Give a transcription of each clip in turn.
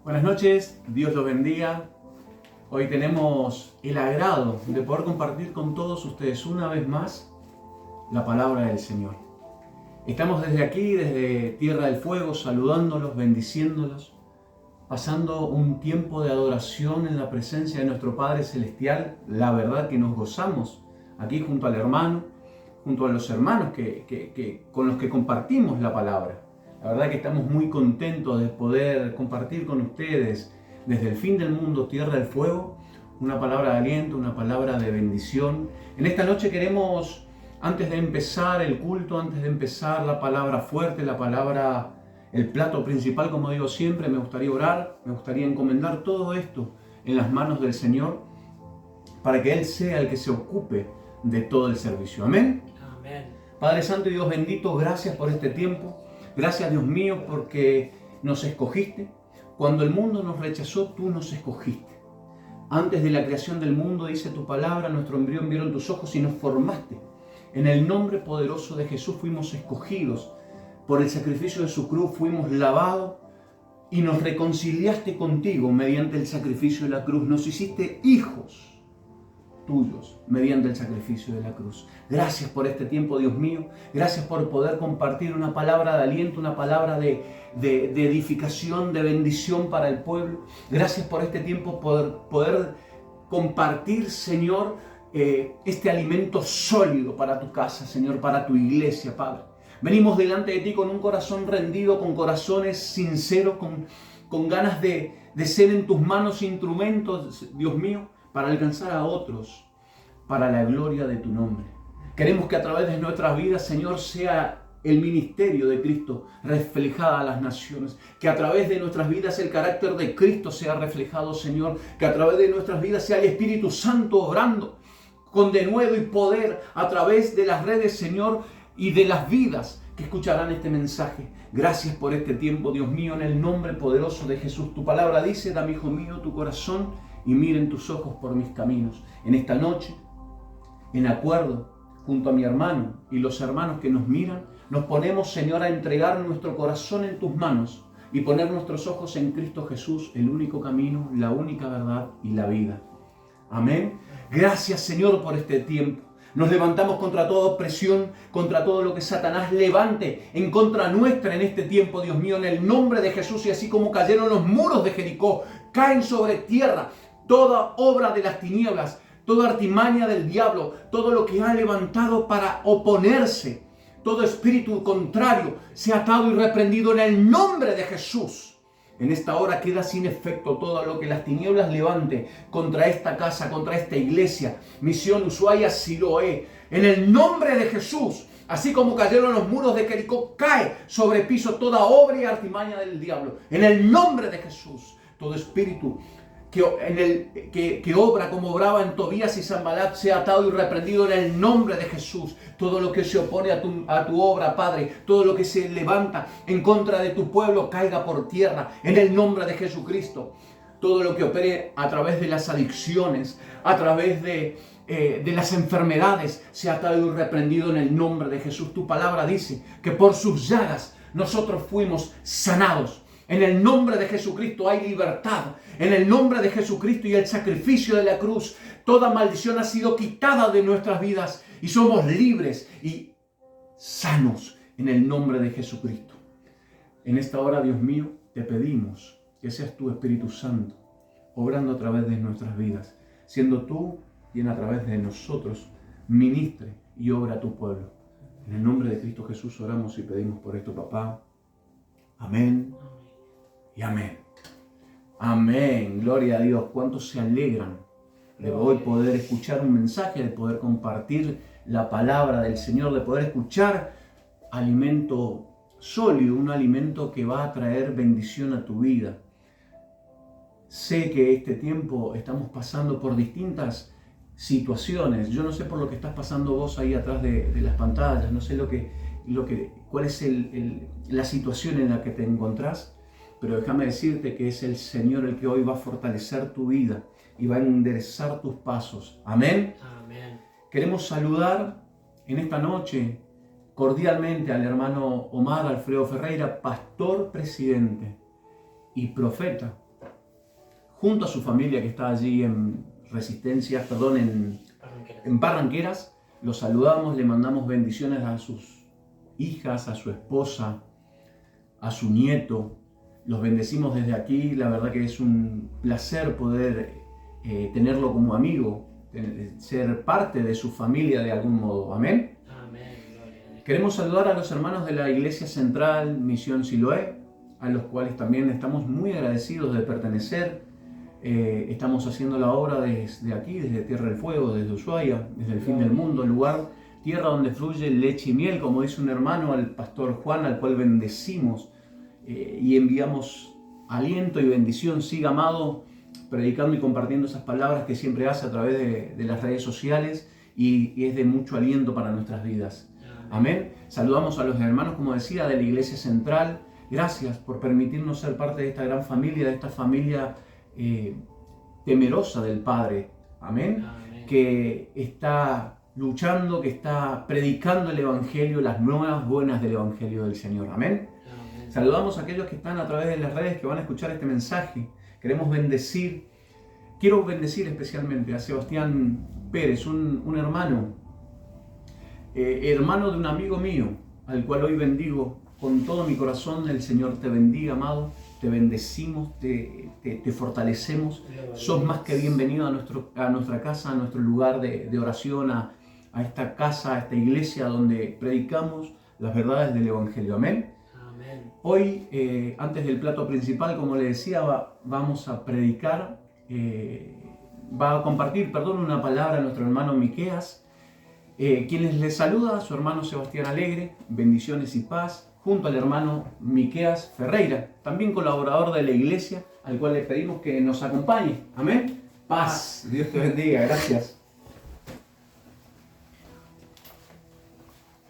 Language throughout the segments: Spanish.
Buenas noches, Dios los bendiga. Hoy tenemos el agrado de poder compartir con todos ustedes una vez más la palabra del Señor. Estamos desde aquí, desde Tierra del Fuego, saludándolos, bendiciéndolos, pasando un tiempo de adoración en la presencia de nuestro Padre Celestial. La verdad que nos gozamos aquí junto al hermano, junto a los hermanos con los que compartimos la palabra. La verdad que estamos muy contentos de poder compartir con ustedes desde el fin del mundo, Tierra del Fuego, una palabra de aliento, una palabra de bendición. En esta noche queremos, antes de empezar el culto, antes de empezar la palabra fuerte, la palabra, el plato principal, como digo siempre, me gustaría orar, me gustaría encomendar todo esto en las manos del Señor para que Él sea el que se ocupe de todo el servicio. Amén. Amén. Padre Santo y Dios bendito, gracias por este tiempo. Gracias, Dios mío, porque nos escogiste. Cuando el mundo nos rechazó, tú nos escogiste. Antes de la creación del mundo, dice tu palabra, nuestro embrión vieron tus ojos y nos formaste. En el nombre poderoso de Jesús fuimos escogidos. Por el sacrificio de su cruz fuimos lavados y nos reconciliaste contigo mediante el sacrificio de la cruz. Nos hiciste hijos tuyos mediante el sacrificio de la cruz. Gracias por este tiempo, Dios mío. Gracias por poder compartir una palabra de aliento, una palabra de edificación, de bendición para el pueblo. Gracias por este tiempo, poder compartir, Señor, este alimento sólido para tu casa, Señor, para tu iglesia, Padre. Venimos delante de ti con un corazón rendido, con corazones sinceros, con ganas de ser en tus manos instrumentos, Dios mío, para alcanzar a otros, para la gloria de tu nombre. Queremos que a través de nuestras vidas, Señor, sea el ministerio de Cristo reflejado a las naciones. Que a través de nuestras vidas el carácter de Cristo sea reflejado, Señor. Que a través de nuestras vidas sea el Espíritu Santo obrando con denuedo y poder a través de las redes, Señor, y de las vidas que escucharán este mensaje. Gracias por este tiempo, Dios mío, en el nombre poderoso de Jesús. Tu palabra dice: dame, hijo mío, tu corazón y miren tus ojos por mis caminos. En esta noche, en acuerdo, junto a mi hermano y los hermanos que nos miran, nos ponemos, Señor, a entregar nuestro corazón en tus manos y poner nuestros ojos en Cristo Jesús, el único camino, la única verdad y la vida. Amén. Gracias, Señor, por este tiempo. Nos levantamos contra toda opresión, contra todo lo que Satanás levante en contra nuestra en este tiempo, Dios mío, en el nombre de Jesús. Y así como cayeron los muros de Jericó, caen sobre tierra toda obra de las tinieblas, toda artimaña del diablo, todo lo que ha levantado para oponerse, todo espíritu contrario, sea atado y reprendido en el nombre de Jesús. En esta hora queda sin efecto todo lo que las tinieblas levante contra esta casa, contra esta iglesia, Misión Ushuaia Siloé. En el nombre de Jesús, así como cayeron los muros de Jericó, cae sobre piso toda obra y artimaña del diablo. En el nombre de Jesús, todo espíritu que obra como obraba en Tobías y Sanballat sea atado y reprendido en el nombre de Jesús. Todo lo que se opone a tu obra, Padre, todo lo que se levanta en contra de tu pueblo, caiga por tierra en el nombre de Jesucristo. Todo lo que opere a través de las adicciones, a través de las enfermedades, sea atado y reprendido en el nombre de Jesús. Tu palabra dice que por sus llagas nosotros fuimos sanados. En el nombre de Jesucristo hay libertad. En el nombre de Jesucristo y el sacrificio de la cruz, toda maldición ha sido quitada de nuestras vidas y somos libres y sanos en el nombre de Jesucristo. En esta hora, Dios mío, te pedimos que seas tu Espíritu Santo obrando a través de nuestras vidas, siendo tú quien a través de nosotros ministre y obra a tu pueblo. En el nombre de Cristo Jesús oramos y pedimos por esto, papá. Amén. Y amén. Amén. Gloria a Dios. ¿Cuántos se alegran de hoy poder escuchar un mensaje, de poder compartir la palabra del Señor, de poder escuchar alimento sólido, un alimento que va a traer bendición a tu vida? Sé que este tiempo estamos pasando por distintas situaciones. Yo no sé por lo que estás pasando vos ahí atrás de las pantallas, no sé cuál es la situación en la que te encontrás. Pero déjame decirte que es el Señor el que hoy va a fortalecer tu vida y va a enderezar tus pasos. Amén. Amén. Queremos saludar en esta noche cordialmente al hermano Omar Alfredo Ferreira, pastor presidente y profeta junto a su familia que está allí en en Barranqueras. Los saludamos, le mandamos bendiciones a sus hijas, a su esposa, a su nieto. Los bendecimos desde aquí. La verdad que es un placer poder tenerlo como amigo, ser parte de su familia de algún modo. Amén. Queremos saludar a los hermanos de la Iglesia Central Misión Siloé, a los cuales también estamos muy agradecidos de pertenecer. Estamos haciendo la obra desde aquí, desde Tierra del Fuego, desde Ushuaia, desde el fin del mundo, lugar, tierra donde fluye leche y miel, como dice un hermano, al pastor Juan, al cual bendecimos y enviamos aliento y bendición. Siga, amado, predicando y compartiendo esas palabras que siempre hace a través de las redes sociales y es de mucho aliento para nuestras vidas. Amén. Saludamos a los hermanos, como decía, de la Iglesia Central. Gracias por permitirnos ser parte de esta gran familia, de esta familia temerosa del Padre. Amén. Que está luchando, que está predicando el Evangelio, las nuevas buenas del Evangelio del Señor. Amén. Saludamos a aquellos que están a través de las redes, que van a escuchar este mensaje. Queremos bendecir. Quiero bendecir especialmente a Sebastián Pérez, un hermano, hermano de un amigo mío, al cual hoy bendigo con todo mi corazón. El Señor te bendiga, amado. Te bendecimos, te fortalecemos. Sos más que bienvenido a nuestra casa, a nuestro lugar de oración, a esta casa, a esta iglesia donde predicamos las verdades del Evangelio. Amén. Amén. Hoy, antes del plato principal, como le decía, vamos a predicar, va a compartir, una palabra a nuestro hermano Miqueas, quienes le saluda, su hermano Sebastián Alegre, bendiciones y paz, junto al hermano Miqueas Ferreira, también colaborador de la iglesia, al cual le pedimos que nos acompañe. Amén. Paz. Dios te bendiga. Gracias.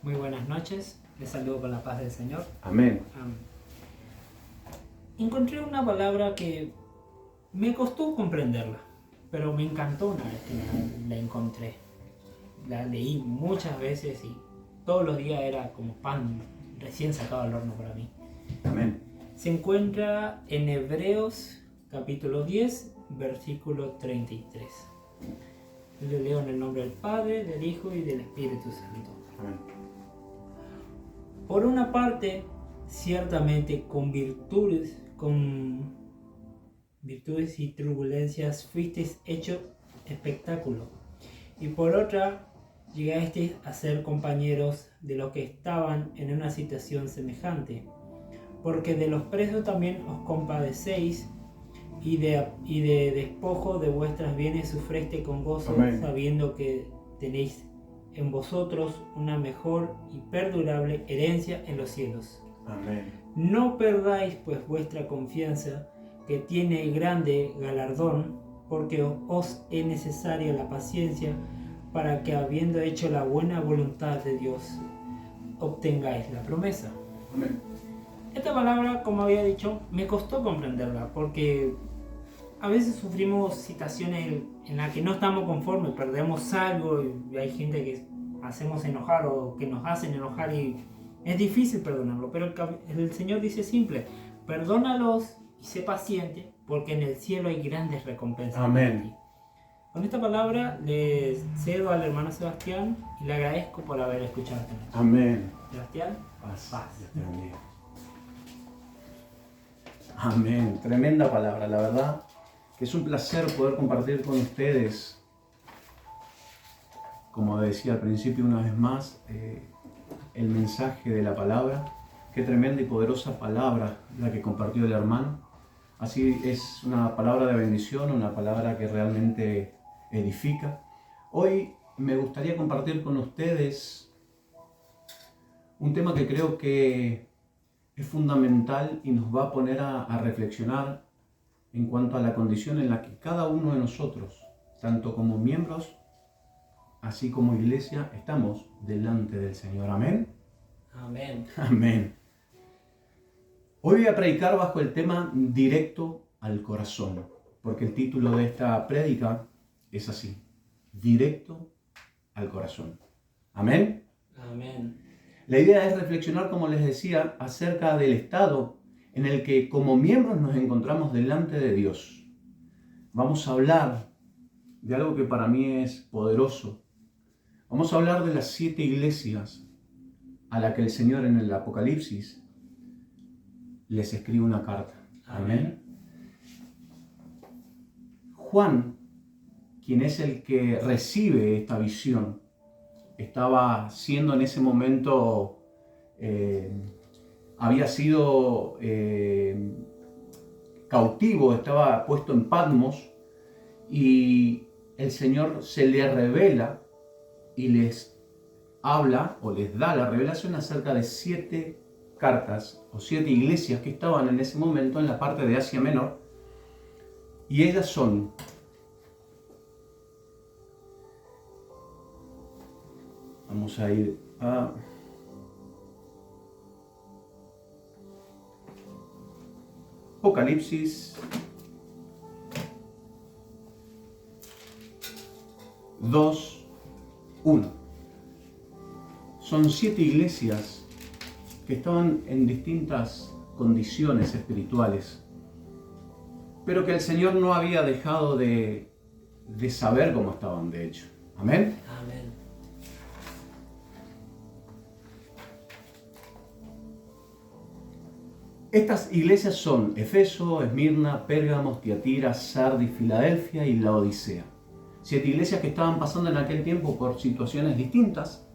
Muy buenas noches. Les saludo con la paz del Señor. Amén. Encontré una palabra que me costó comprenderla, pero me encantó una vez que la encontré. La leí muchas veces y todos los días era como pan recién sacado del horno para mí. Amén. Se encuentra en Hebreos capítulo 10, versículo 33. Le leo en el nombre del Padre, del Hijo y del Espíritu Santo. Amén. Por una parte, ciertamente con virtudes y turbulencias fuisteis hecho espectáculo, y por otra, llegasteis a ser compañeros de los que estaban en una situación semejante, porque de los presos también os compadecéis, y de despojo de vuestras bienes sufriste con gozo. Amén. Sabiendo que tenéis en vosotros una mejor y perdurable herencia en los cielos. Amén. No perdáis pues vuestra confianza, que tiene grande galardón, porque os es necesaria la paciencia, para que, habiendo hecho la buena voluntad de Dios, obtengáis la promesa. Amén. Esta palabra, como había dicho, me costó comprenderla, porque a veces sufrimos situaciones en las que no estamos conformes, perdemos algo y hay gente que hacemos enojar o que nos hacen enojar y es difícil perdonarlo, pero el Señor dice simple: perdónalos y sé paciente, porque en el cielo hay grandes recompensas. Amén. Con esta palabra le cedo al hermano Sebastián y le agradezco por haber escuchado. Amén. Sebastián, paz. Amén. Tremenda palabra, la verdad que es un placer poder compartir con ustedes, como decía al principio una vez más, el mensaje de la palabra. Qué tremenda y poderosa palabra la que compartió el hermano. Así es, una palabra de bendición, una palabra que realmente edifica. Hoy me gustaría compartir con ustedes un tema que creo que es fundamental y nos va a poner a reflexionar en cuanto a la condición en la que cada uno de nosotros, tanto como miembros, así como iglesia, estamos delante del Señor. Amén. Amén. Amén. Hoy voy a predicar bajo el tema directo al corazón, porque el título de esta prédica es así: directo al corazón. Amén. Amén. La idea es reflexionar, como les decía, acerca del estado en el que como miembros nos encontramos delante de Dios. vamos a hablar de algo que para mí es poderoso. Vamos a hablar de las 7 iglesias a las que el Señor en el Apocalipsis les escribe una carta. Amén. Juan, quien es el que recibe esta visión, estaba siendo en ese momento, había sido cautivo, estaba puesto en Patmos, y el Señor se le revela y les habla o les da la revelación acerca de 7 cartas o 7 iglesias que estaban en ese momento en la parte de Asia Menor, y ellas son: vamos a ir a Apocalipsis 2:1. Son 7 iglesias que estaban en distintas condiciones espirituales, pero que el Señor no había dejado de saber cómo estaban, de hecho. Amén. Amén. Estas iglesias son Efeso, Esmirna, Pérgamo, Tiatira, Sardis, Filadelfia y Laodicea. 7 iglesias que estaban pasando en aquel tiempo por situaciones distintas,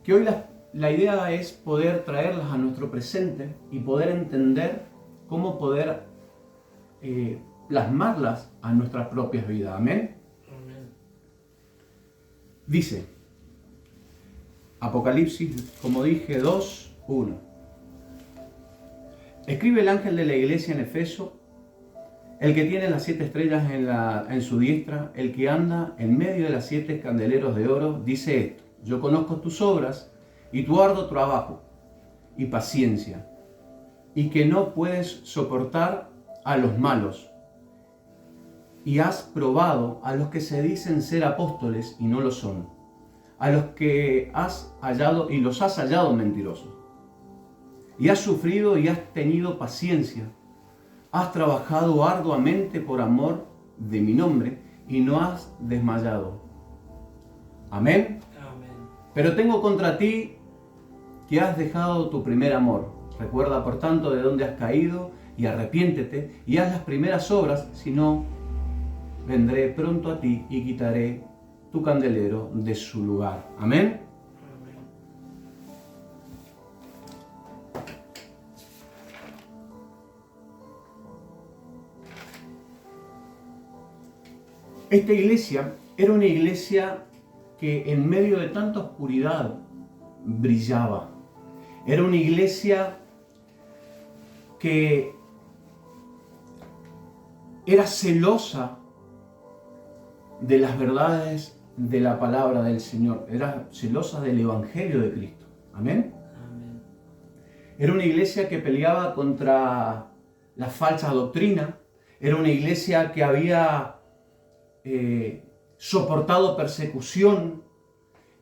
que hoy la idea es poder traerlas a nuestro presente y poder entender cómo poder plasmarlas a nuestras propias vidas. Amén. Amén. Dice Apocalipsis, como dije, 2:1. Escribe el ángel de la iglesia en Efeso, el que tiene las 7 estrellas en su diestra, el que anda en medio de las 7 candeleros de oro, dice esto: yo conozco tus obras y tu arduo trabajo y paciencia, y que no puedes soportar a los malos, y has probado a los que se dicen ser apóstoles y no lo son, a los que has hallado y los has hallado mentirosos. Y has sufrido y has tenido paciencia. Has trabajado arduamente por amor de mi nombre y no has desmayado. Amén. Amén. Pero tengo contra ti que has dejado tu primer amor. Recuerda, por tanto, de dónde has caído y arrepiéntete y haz las primeras obras, si no, vendré pronto a ti y quitaré tu candelero de su lugar. Amén. Esta iglesia era una iglesia que en medio de tanta oscuridad brillaba. Era una iglesia que era celosa de las verdades de la palabra del Señor. Era celosa del Evangelio de Cristo. Amén. Amén. Era una iglesia que peleaba contra la falsa doctrina. Era una iglesia que había soportado persecución.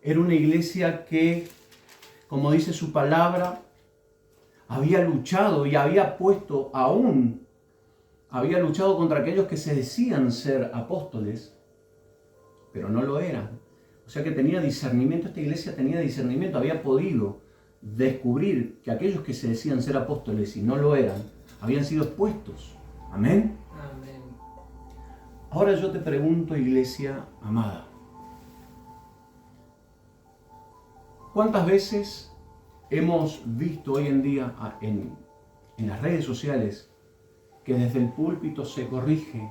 Era una iglesia que, como dice su palabra, había luchado y había luchado contra aquellos que se decían ser apóstoles, pero no lo eran. O sea que tenía discernimiento, esta iglesia tenía discernimiento, había podido descubrir que aquellos que se decían ser apóstoles y no lo eran, habían sido expuestos. Amén. Amén. Ahora yo te pregunto, iglesia amada, ¿cuántas veces hemos visto hoy en día en las redes sociales que desde el púlpito se corrige,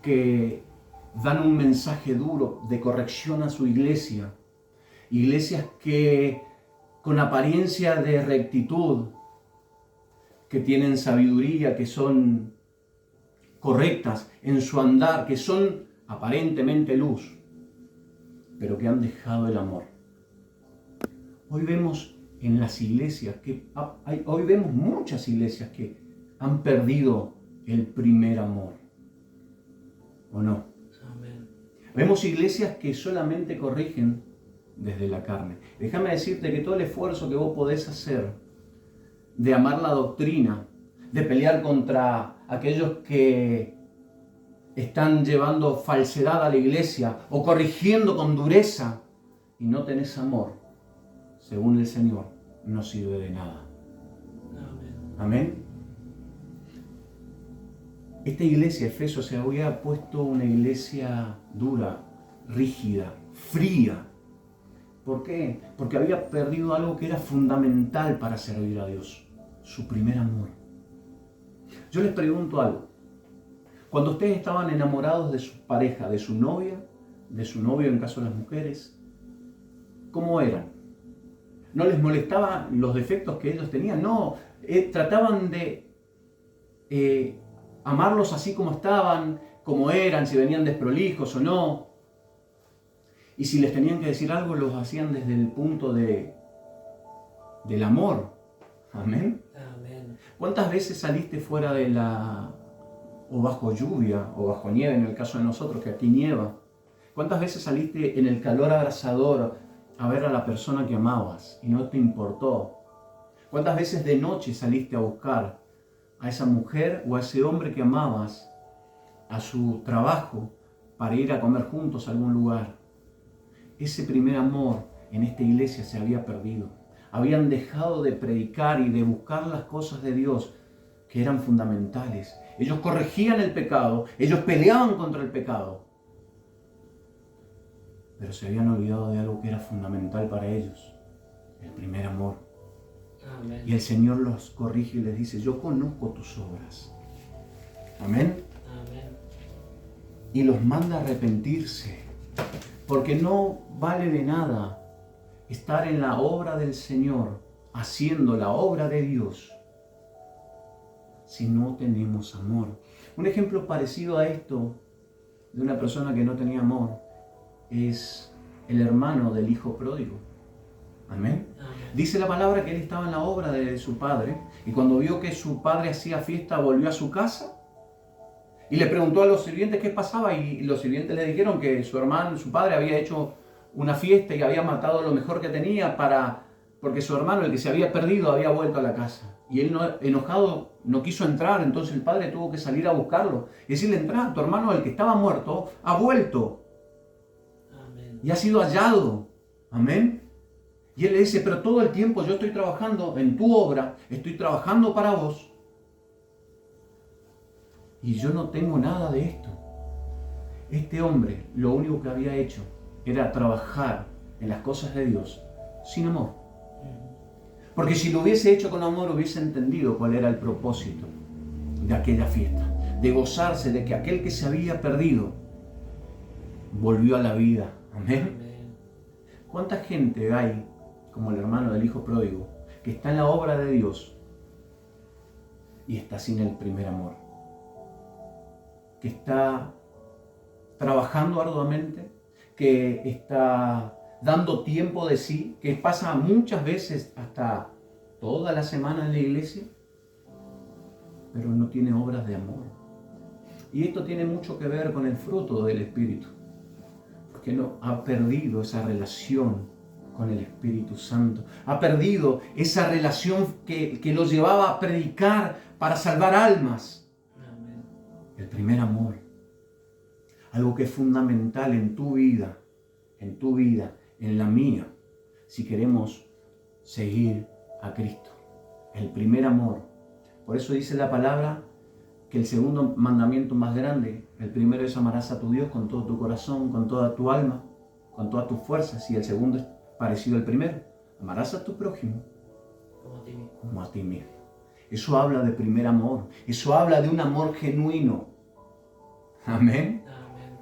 que dan un mensaje duro de corrección a su iglesia? Iglesias que con apariencia de rectitud, que tienen sabiduría, que son correctas en su andar, que son aparentemente luz, pero que han dejado el amor. Hoy vemos en las iglesias hoy vemos muchas iglesias que han perdido el primer amor. ¿O no? Amén. Vemos iglesias que solamente corrigen desde la carne. Déjame decirte que todo el esfuerzo que vos podés hacer de amar la doctrina, de pelear contra aquellos que están llevando falsedad a la iglesia o corrigiendo con dureza y no tenés amor, según el Señor, no sirve de nada. Amén. Esta iglesia, Efesios, se había puesto una iglesia dura, rígida, fría. ¿Por qué? Porque había perdido algo que era fundamental para servir a Dios, su primer amor. Yo les pregunto algo. Cuando ustedes estaban enamorados de su pareja, de su novia, de su novio en caso de las mujeres, ¿cómo eran? ¿No les molestaban los defectos que ellos tenían? No, trataban de amarlos así como estaban, como eran, si venían desprolijos o no. Y si les tenían que decir algo, los hacían desde el punto del amor. Amén. Amén. ¿Cuántas veces saliste fuera de o bajo lluvia, o bajo nieve, en el caso de nosotros, que aquí nieva? ¿Cuántas veces saliste en el calor abrasador a ver a la persona que amabas y no te importó? ¿Cuántas veces de noche saliste a buscar a esa mujer o a ese hombre que amabas a su trabajo para ir a comer juntos a algún lugar? Ese primer amor en esta iglesia se había perdido. Habían dejado de predicar y de buscar las cosas de Dios que eran fundamentales. Ellos corregían el pecado, ellos peleaban contra el pecado, pero se habían olvidado de algo que era fundamental para ellos, el primer amor. Amén. Y el Señor los corrige y les dice: yo conozco tus obras. Amén. Amén. Y los manda a arrepentirse, porque no vale de nada estar en la obra del Señor, haciendo la obra de Dios, si no tenemos amor. Un ejemplo parecido a esto, de una persona que no tenía amor, es el hermano del hijo pródigo. Amén. Amén. Dice la palabra que él estaba en la obra de su padre, y cuando vio que su padre hacía fiesta, volvió a su casa y le preguntó a los sirvientes qué pasaba, y los sirvientes le dijeron que su padre había hecho una fiesta y había matado lo mejor que tenía porque su hermano, el que se había perdido, había vuelto a la casa. Y él, enojado, no quiso entrar. Entonces el padre tuvo que salir a buscarlo y decirle: entra, tu hermano, el que estaba muerto, ha vuelto. Amén. Y ha sido hallado. Amén. Y él le dice: pero todo el tiempo yo estoy trabajando en tu obra, estoy trabajando para vos, y yo no tengo nada de esto. Este hombre lo único que había hecho era trabajar en las cosas de Dios sin amor. Porque si lo hubiese hecho con amor, hubiese entendido cuál era el propósito de aquella fiesta, de gozarse de que aquel que se había perdido volvió a la vida. Amén. Amén. ¿Cuánta gente hay, como el hermano del hijo pródigo, que está en la obra de Dios y está sin el primer amor? Que está trabajando arduamente, que está dando tiempo de sí, que pasa muchas veces hasta toda la semana en la iglesia, pero no tiene obras de amor. Y esto tiene mucho que ver con el fruto del Espíritu, porque no ha perdido esa relación con el Espíritu Santo, ha perdido esa relación que lo llevaba a predicar para salvar almas. Amén. El primer amor, algo que es fundamental en tu vida, en la mía, si queremos seguir a Cristo. El primer amor. Por eso dice la palabra que el segundo mandamiento más grande, el primero es: amarás a tu Dios con todo tu corazón, con toda tu alma, con todas tus fuerzas. Y el segundo es parecido al primero: amarás a tu prójimo como a ti mismo. Eso habla de primer amor. Eso habla de un amor genuino. Amén. Amén.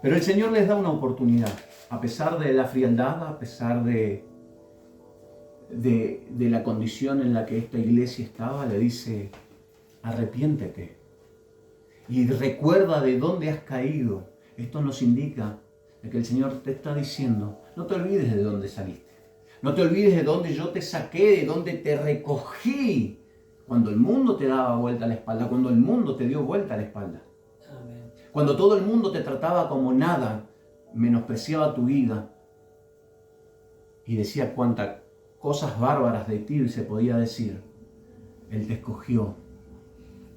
Pero el Señor les da una oportunidad, a pesar de la frialdad, a pesar de la condición en la que esta iglesia estaba. Le dice: arrepiéntete y recuerda de dónde has caído. Esto nos indica de que el Señor te está diciendo: no te olvides de dónde saliste, no te olvides de dónde yo te saqué, de dónde te recogí, cuando el mundo te daba vuelta a la espalda, cuando el mundo te dio vuelta a la espalda. Amén. Cuando todo el mundo te trataba como nada, menospreciaba tu vida y decía cuántas cosas bárbaras de ti se podía decir. Él te escogió,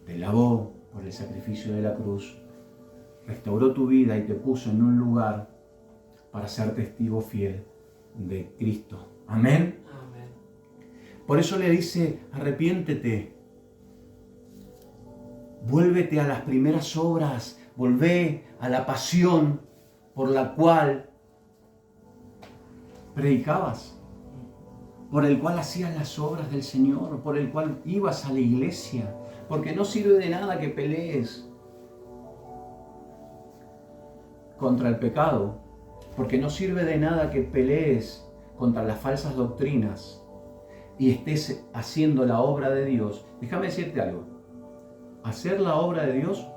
te lavó, por el sacrificio de la cruz, restauró tu vida y te puso en un lugar para ser testigo fiel de Cristo. Amén. Amén. Por eso le dice, arrepiéntete, vuélvete a las primeras obras, volvé a la pasión por la cual predicabas, por el cual hacías las obras del Señor, por el cual ibas a la iglesia, porque no sirve de nada que pelees contra el pecado, porque no sirve de nada que pelees contra las falsas doctrinas y estés haciendo la obra de Dios. Déjame decirte algo, hacer la obra de Dios,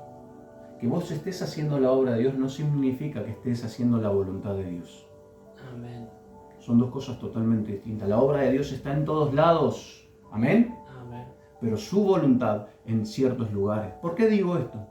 que vos estés haciendo la obra de Dios no significa que estés haciendo la voluntad de Dios. Amén. Son dos cosas totalmente distintas. La obra de Dios está en todos lados. Amén. Amén. Pero su voluntad en ciertos lugares. ¿Por qué digo esto?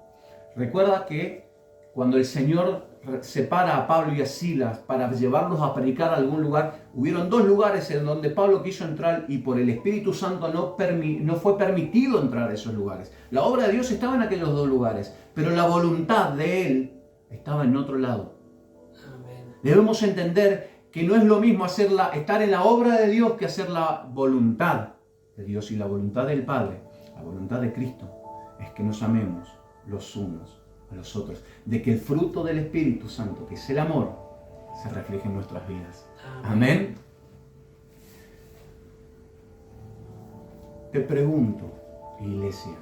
Recuerda que cuando el Señor separa a Pablo y a Silas para llevarlos a predicar a algún lugar, hubieron dos lugares en donde Pablo quiso entrar y por el Espíritu Santo no fue permitido entrar a esos lugares. La obra de Dios estaba en aquellos dos lugares, pero la voluntad de Él estaba en otro lado. Amén. Debemos entender que no es lo mismo estar en la obra de Dios que hacer la voluntad de Dios, y la voluntad del Padre, la voluntad de Cristo, es que nos amemos los unos a los otros, de que el fruto del Espíritu Santo, que es el amor, se refleje en nuestras vidas. Amén. Te pregunto, iglesia,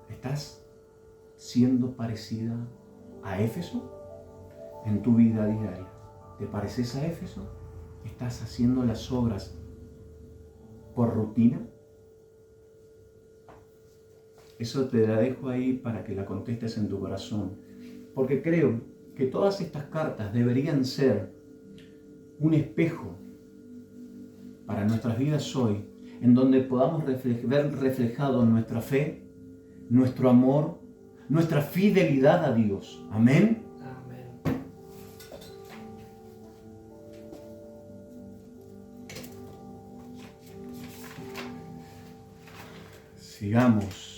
¿estás siendo parecida a Éfeso en tu vida diaria? ¿Te pareces a Éfeso? ¿Estás haciendo las obras por rutina? Eso te la dejo ahí para que la contestes en tu corazón, porque creo que todas estas cartas deberían ser un espejo para nuestras vidas hoy, en donde podamos ver reflejado nuestra fe, nuestro amor, nuestra fidelidad a Dios. Amén. Sigamos.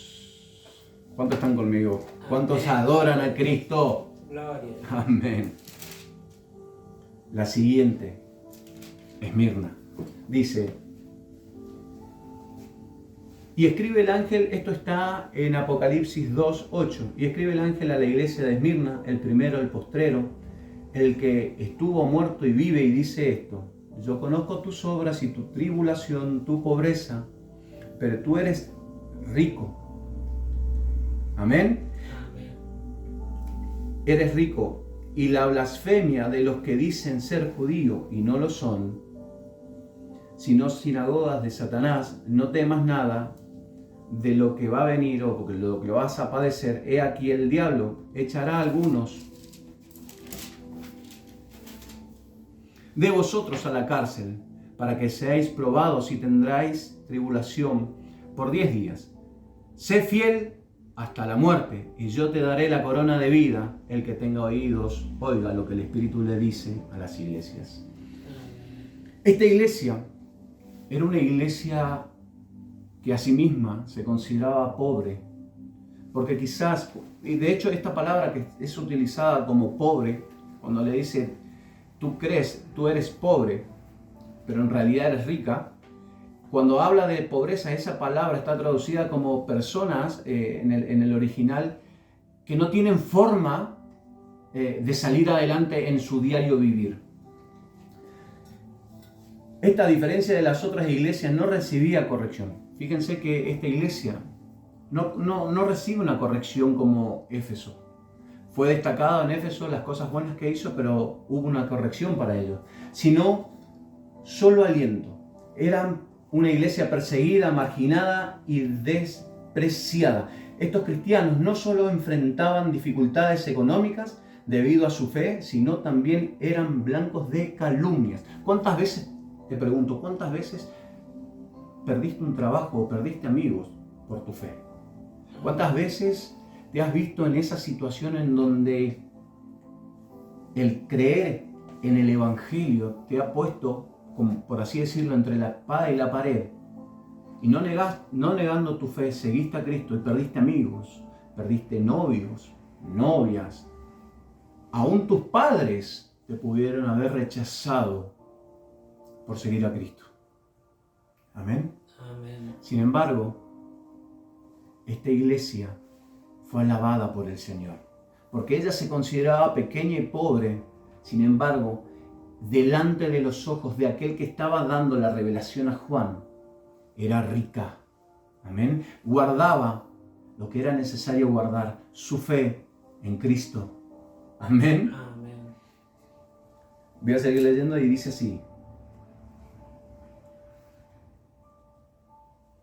¿Cuántos están conmigo? ¿Cuántos adoran a Cristo? Gloria. Amén. La siguiente, Esmirna, dice, y escribe el ángel, esto está en Apocalipsis 2:8, y escribe el ángel a la iglesia de Esmirna, el primero, el postrero, el que estuvo muerto y vive, y dice esto: yo conozco tus obras y tu tribulación, tu pobreza, pero tú eres rico. Amén. Amén. Eres rico, y la blasfemia de los que dicen ser judíos y no lo son, sino sinagogas de Satanás. No temas nada de lo que va a venir o porque lo que vas a padecer. He aquí, el diablo echará a algunos de vosotros a la cárcel para que seáis probados y tendráis tribulación por 10 días. Sé fiel hasta la muerte, y yo te daré la corona de vida. El que tenga oídos, oiga lo que el Espíritu le dice a las iglesias. Esta iglesia era una iglesia que a sí misma se consideraba pobre, porque quizás, y de hecho esta palabra que es utilizada como pobre, cuando le dice, tú crees, tú eres pobre, pero en realidad eres rica. Cuando habla de pobreza, esa palabra está traducida como personas en el original que no tienen forma de salir adelante en su diario vivir. Esta, a diferencia de las otras iglesias, no recibía corrección. Fíjense que esta iglesia no recibe una corrección como Éfeso. Fue destacado en Éfeso las cosas buenas que hizo, pero hubo una corrección para ellos. Sino solo aliento. Eran una iglesia perseguida, marginada y despreciada. Estos cristianos no solo enfrentaban dificultades económicas debido a su fe, sino también eran blancos de calumnias. ¿Cuántas veces, te pregunto, cuántas veces perdiste un trabajo o perdiste amigos por tu fe? ¿Cuántas veces te has visto en esa situación en donde el creer en el Evangelio te ha puesto, como por así decirlo, entre la espada y la pared, y no negando tu fe, seguiste a Cristo y perdiste amigos, perdiste novios, novias, aún tus padres te pudieron haber rechazado por seguir a Cristo. Amén. Amén. Sin embargo, esta iglesia fue alabada por el Señor, porque ella se consideraba pequeña y pobre. Sin embargo, delante de los ojos de aquel que estaba dando la revelación a Juan, era rica. Amén. Guardaba lo que era necesario guardar, su fe en Cristo. Amén. Amén. Voy a seguir leyendo y dice así.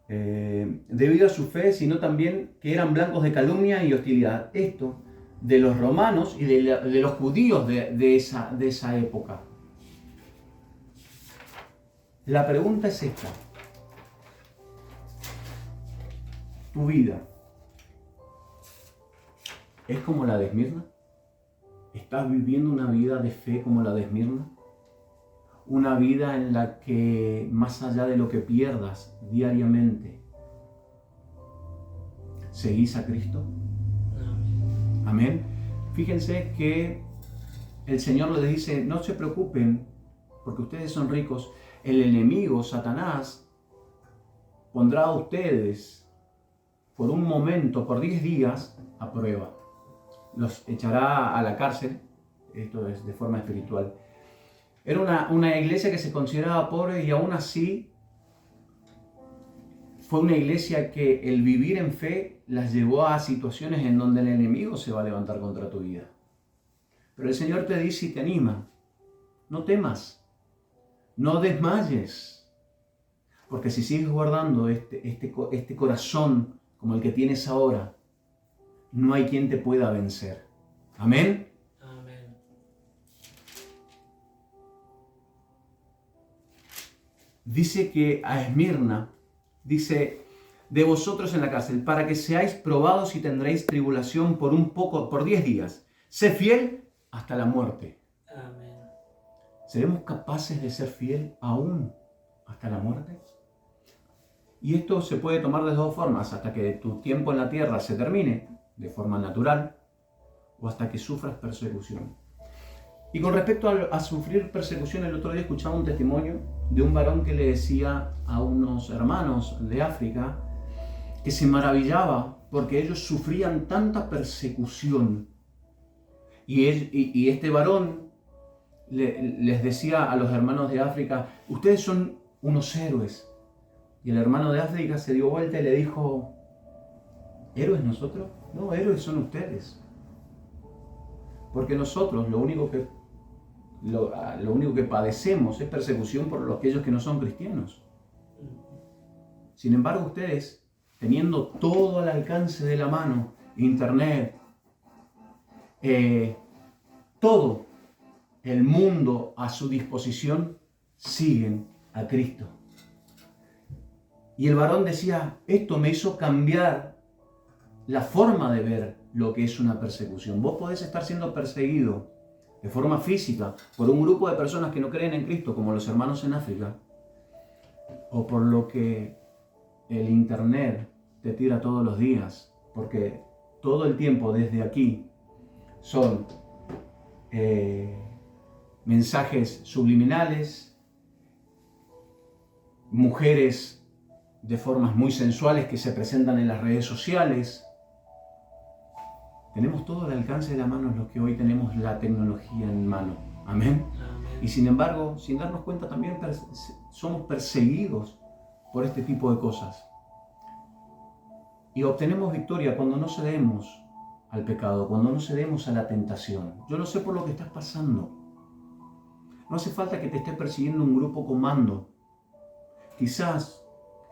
Debido a su fe, sino también que eran blancos de calumnia y hostilidad. Esto de los romanos y de los judíos de esa época. La pregunta es esta. ¿Tu vida es como la de Esmirna? ¿Estás viviendo una vida de fe como la de Esmirna? Una vida en la que, más allá de lo que pierdas diariamente, ¿seguís a Cristo? Amén. Amén. Fíjense que el Señor les dice, no se preocupen, porque ustedes son ricos. El enemigo, Satanás, pondrá a ustedes por un momento, por 10 días, a prueba. Los echará a la cárcel, esto es de forma espiritual. Era una iglesia que se consideraba pobre y aún así fue una iglesia que el vivir en fe las llevó a situaciones en donde el enemigo se va a levantar contra tu vida. Pero el Señor te dice y te anima, no temas, no desmayes, porque si sigues guardando este corazón como el que tienes ahora, no hay quien te pueda vencer. Amén. Amén. Dice que a Esmirna, dice, de vosotros en la cárcel, para que seáis probados y tendréis tribulación por 10 días. Sé fiel hasta la muerte. Amén. ¿Seremos capaces de ser fiel aún hasta la muerte? Y esto se puede tomar de dos formas, hasta que tu tiempo en la tierra se termine, de forma natural, o hasta que sufras persecución. Y con respecto a sufrir persecución, el otro día escuchaba un testimonio de un varón que le decía a unos hermanos de África que se maravillaba porque ellos sufrían tanta persecución. Y este varón les decía a los hermanos de África, ustedes son unos héroes. Y el hermano de África se dio vuelta y le dijo, ¿héroes nosotros? No, héroes son ustedes. Porque nosotros lo único que padecemos es persecución por aquellos que no son cristianos. Sin embargo, ustedes, teniendo todo al alcance de la mano, internet, todo el mundo a su disposición, siguen a Cristo. Y el varón decía, esto me hizo cambiar la forma de ver lo que es una persecución. Vos podés estar siendo perseguido de forma física por un grupo de personas que no creen en Cristo, como los hermanos en África, o por lo que el internet te tira todos los días, porque todo el tiempo desde aquí son mensajes subliminales, mujeres de formas muy sensuales que se presentan en las redes sociales. Tenemos todo al alcance de la mano los que hoy tenemos la tecnología en mano. Amén. Amén. Y sin embargo, sin darnos cuenta, también somos perseguidos por este tipo de cosas. Y obtenemos victoria cuando no cedemos al pecado, cuando no cedemos a la tentación. Yo no sé por lo que estás pasando. No hace falta que te esté persiguiendo un grupo comando. Quizás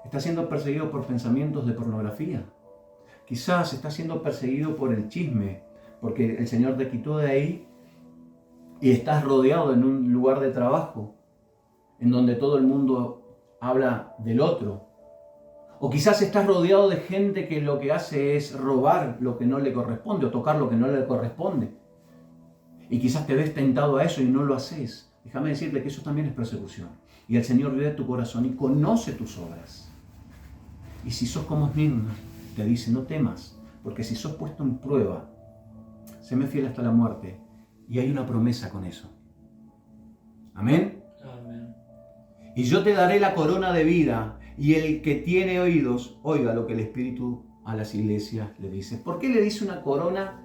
estás siendo perseguido por pensamientos de pornografía. Quizás estás siendo perseguido por el chisme, porque el Señor te quitó de ahí y estás rodeado en un lugar de trabajo en donde todo el mundo habla del otro. O quizás estás rodeado de gente que lo que hace es robar lo que no le corresponde o tocar lo que no le corresponde. Y quizás te ves tentado a eso y no lo haces. Déjame decirte que eso también es persecución. Y el Señor ve tu corazón y conoce tus obras. Y si sos como Esmirna, te dice, no temas, porque si sos puesto en prueba, séme fiel hasta la muerte. Y hay una promesa con eso. Amén. Amén. Y yo te daré la corona de vida, y el que tiene oídos, oiga lo que el Espíritu a las iglesias le dice. ¿Por qué le dice una corona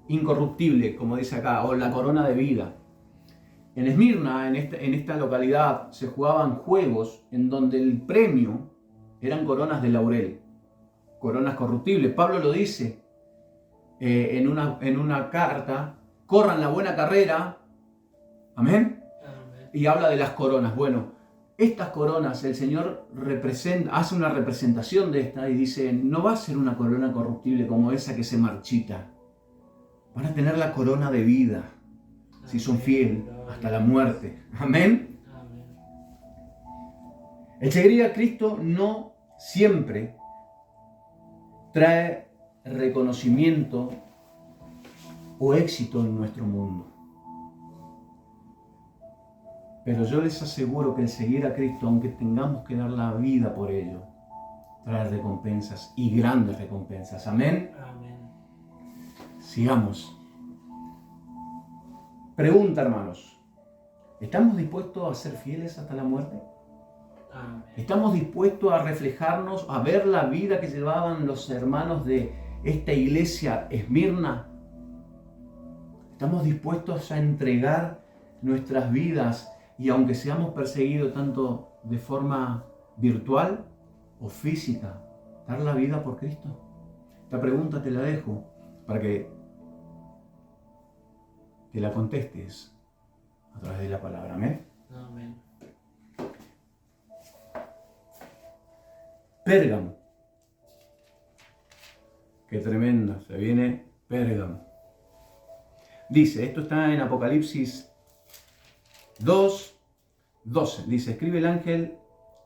incorruptible, como dice acá, o la corona de vida? En Esmirna, en esta localidad, se jugaban juegos en donde el premio eran coronas de laurel, coronas corruptibles. Pablo lo dice en una carta, corran la buena carrera, amén, y habla de las coronas. Bueno, estas coronas, el Señor hace una representación de esta y dice, no va a ser una corona corruptible como esa que se marchita, van a tener la corona de vida, si son fieles hasta la muerte. Amén. Amén. El seguir a Cristo no siempre trae reconocimiento o éxito en nuestro mundo. Pero yo les aseguro que el seguir a Cristo, aunque tengamos que dar la vida por ello, trae recompensas y grandes recompensas. Amén. Amén. Sigamos. Pregunta, hermanos, ¿estamos dispuestos a ser fieles hasta la muerte? Amén. ¿Estamos dispuestos a reflejarnos, a ver la vida que llevaban los hermanos de esta iglesia Esmirna? ¿Estamos dispuestos a entregar nuestras vidas y aunque seamos perseguidos tanto de forma virtual o física, dar la vida por Cristo? Esta pregunta te la dejo para que te la contestes a través de la palabra. Amén. Amén. Pérgamo. Qué tremenda, se viene Pérgamo. Dice, esto está en Apocalipsis 2:12. Dice, escribe el ángel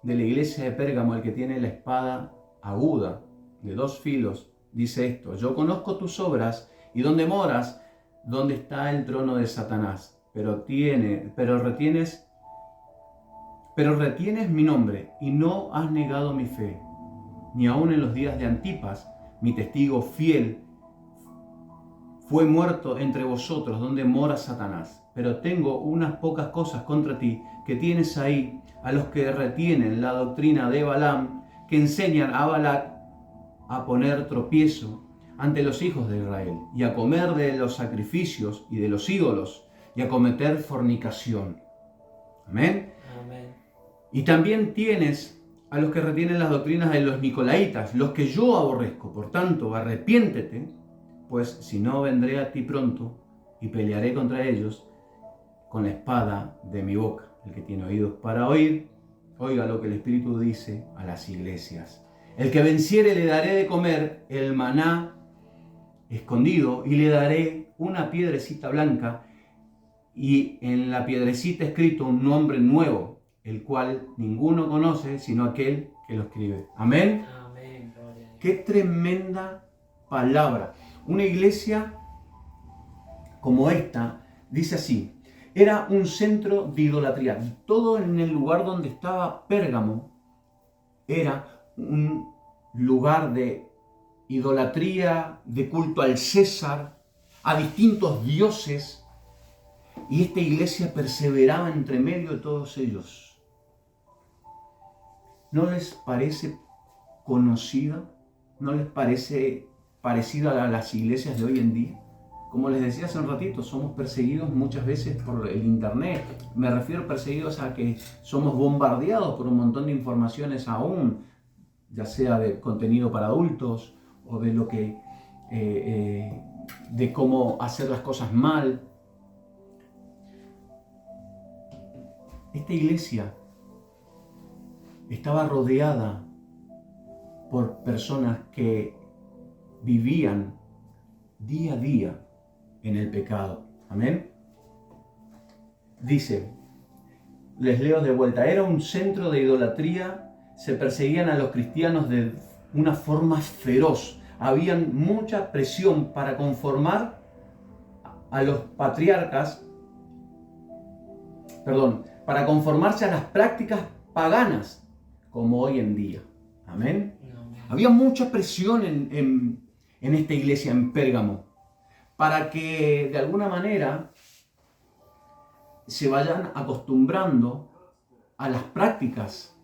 de la iglesia de Pérgamo, el que tiene la espada aguda de 2 filos. Dice esto, yo conozco tus obras y dónde moras, dónde está el trono de Satanás, pero retienes mi nombre y no has negado mi fe, ni aun en los días de Antipas, mi testigo fiel, fue muerto entre vosotros donde mora Satanás. Pero tengo unas pocas cosas contra ti, que tienes ahí a los que retienen la doctrina de Balaam, que enseñan a Balac a poner tropiezo ante los hijos de Israel, y a comer de los sacrificios y de los ídolos, y a cometer fornicación. Amén. Amén. Y también tienes a los que retienen las doctrinas de los nicolaitas, los que yo aborrezco. Por tanto, arrepiéntete, pues si no vendré a ti pronto y pelearé contra ellos con la espada de mi boca. El que tiene oídos para oír, oiga lo que el Espíritu dice a las iglesias. El que venciere le daré de comer el maná escondido, y le daré una piedrecita blanca, y en la piedrecita escrito un nombre nuevo, el cual ninguno conoce sino aquel que lo escribe. Amén. Amén. Gloria a Dios. Qué tremenda palabra. Una iglesia como esta dice así: era un centro de idolatría. Todo en el lugar donde estaba Pérgamo era un lugar de idolatría, de culto al César, a distintos dioses, y esta iglesia perseveraba entre medio de todos ellos. ¿No les parece conocida? ¿No les parece parecida a las iglesias de hoy en día? Como les decía hace un ratito, somos perseguidos muchas veces por el internet. Me refiero perseguidos a que somos bombardeados por un montón de informaciones aún, ya sea de contenido para adultos o de lo que de cómo hacer las cosas mal. Esta iglesia estaba rodeada por personas que vivían día a día en el pecado. Amén. Dice, les leo de vuelta, era un centro de idolatría, se perseguían a los cristianos de una forma feroz. Había mucha presión para conformar a los patriarcas, para conformarse a las prácticas paganas, como hoy en día. Amén. Amén. Había mucha presión en esta iglesia en Pérgamo para que de alguna manera se vayan acostumbrando a las prácticas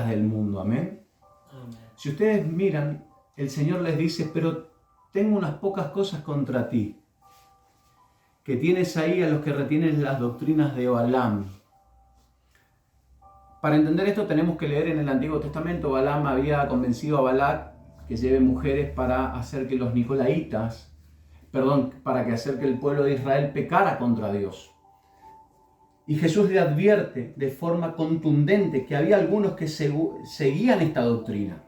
del mundo. Amén. Amén. Si ustedes miran, el Señor les dice, pero tengo unas pocas cosas contra ti, que tienes ahí a los que retienen las doctrinas de Balaam. Para entender esto tenemos que leer en el Antiguo Testamento. Balaam había convencido a Balac que lleve mujeres para hacer que los nicolaitas, para que hacer que el pueblo de Israel pecara contra Dios. Y Jesús le advierte de forma contundente que había algunos que seguían esta doctrina.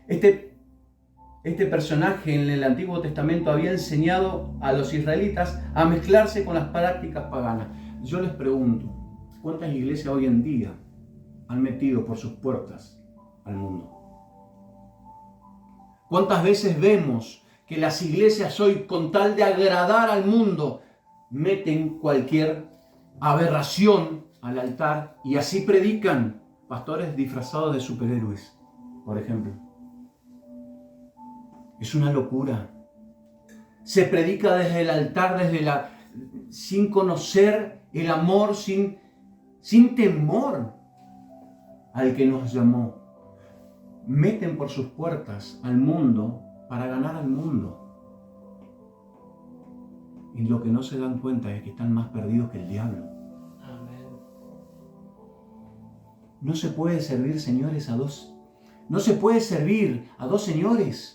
Este personaje en el Antiguo Testamento había enseñado a los israelitas a mezclarse con las prácticas paganas. Yo les pregunto, ¿cuántas iglesias hoy en día han metido por sus puertas al mundo? ¿Cuántas veces vemos que las iglesias hoy, con tal de agradar al mundo, meten cualquier aberración al altar y así predican? Pastores disfrazados de superhéroes, por ejemplo. Es una locura. Se predica desde el altar, sin conocer el amor, sin temor al que nos llamó. Meten por sus puertas al mundo para ganar al mundo. Y lo que no se dan cuenta es que están más perdidos que el diablo. Amén. No se puede servir, señores, no se puede servir a dos señores.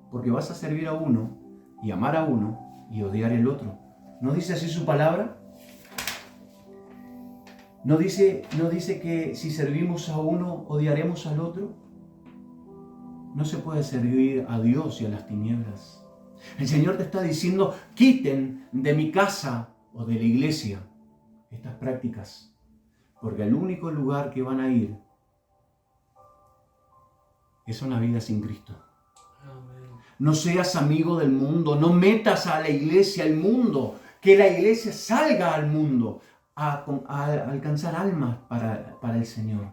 Porque vas a servir a uno y amar a uno y odiar el otro. ¿No dice así su palabra? ¿No dice que si servimos a uno odiaremos al otro? No se puede servir a Dios y a las tinieblas. El Señor te está diciendo, quiten de mi casa o de la iglesia estas prácticas. Porque el único lugar que van a ir es una vida sin Cristo. Amén. No seas amigo del mundo, no metas a la iglesia al mundo, que la iglesia salga al mundo a alcanzar almas para el Señor.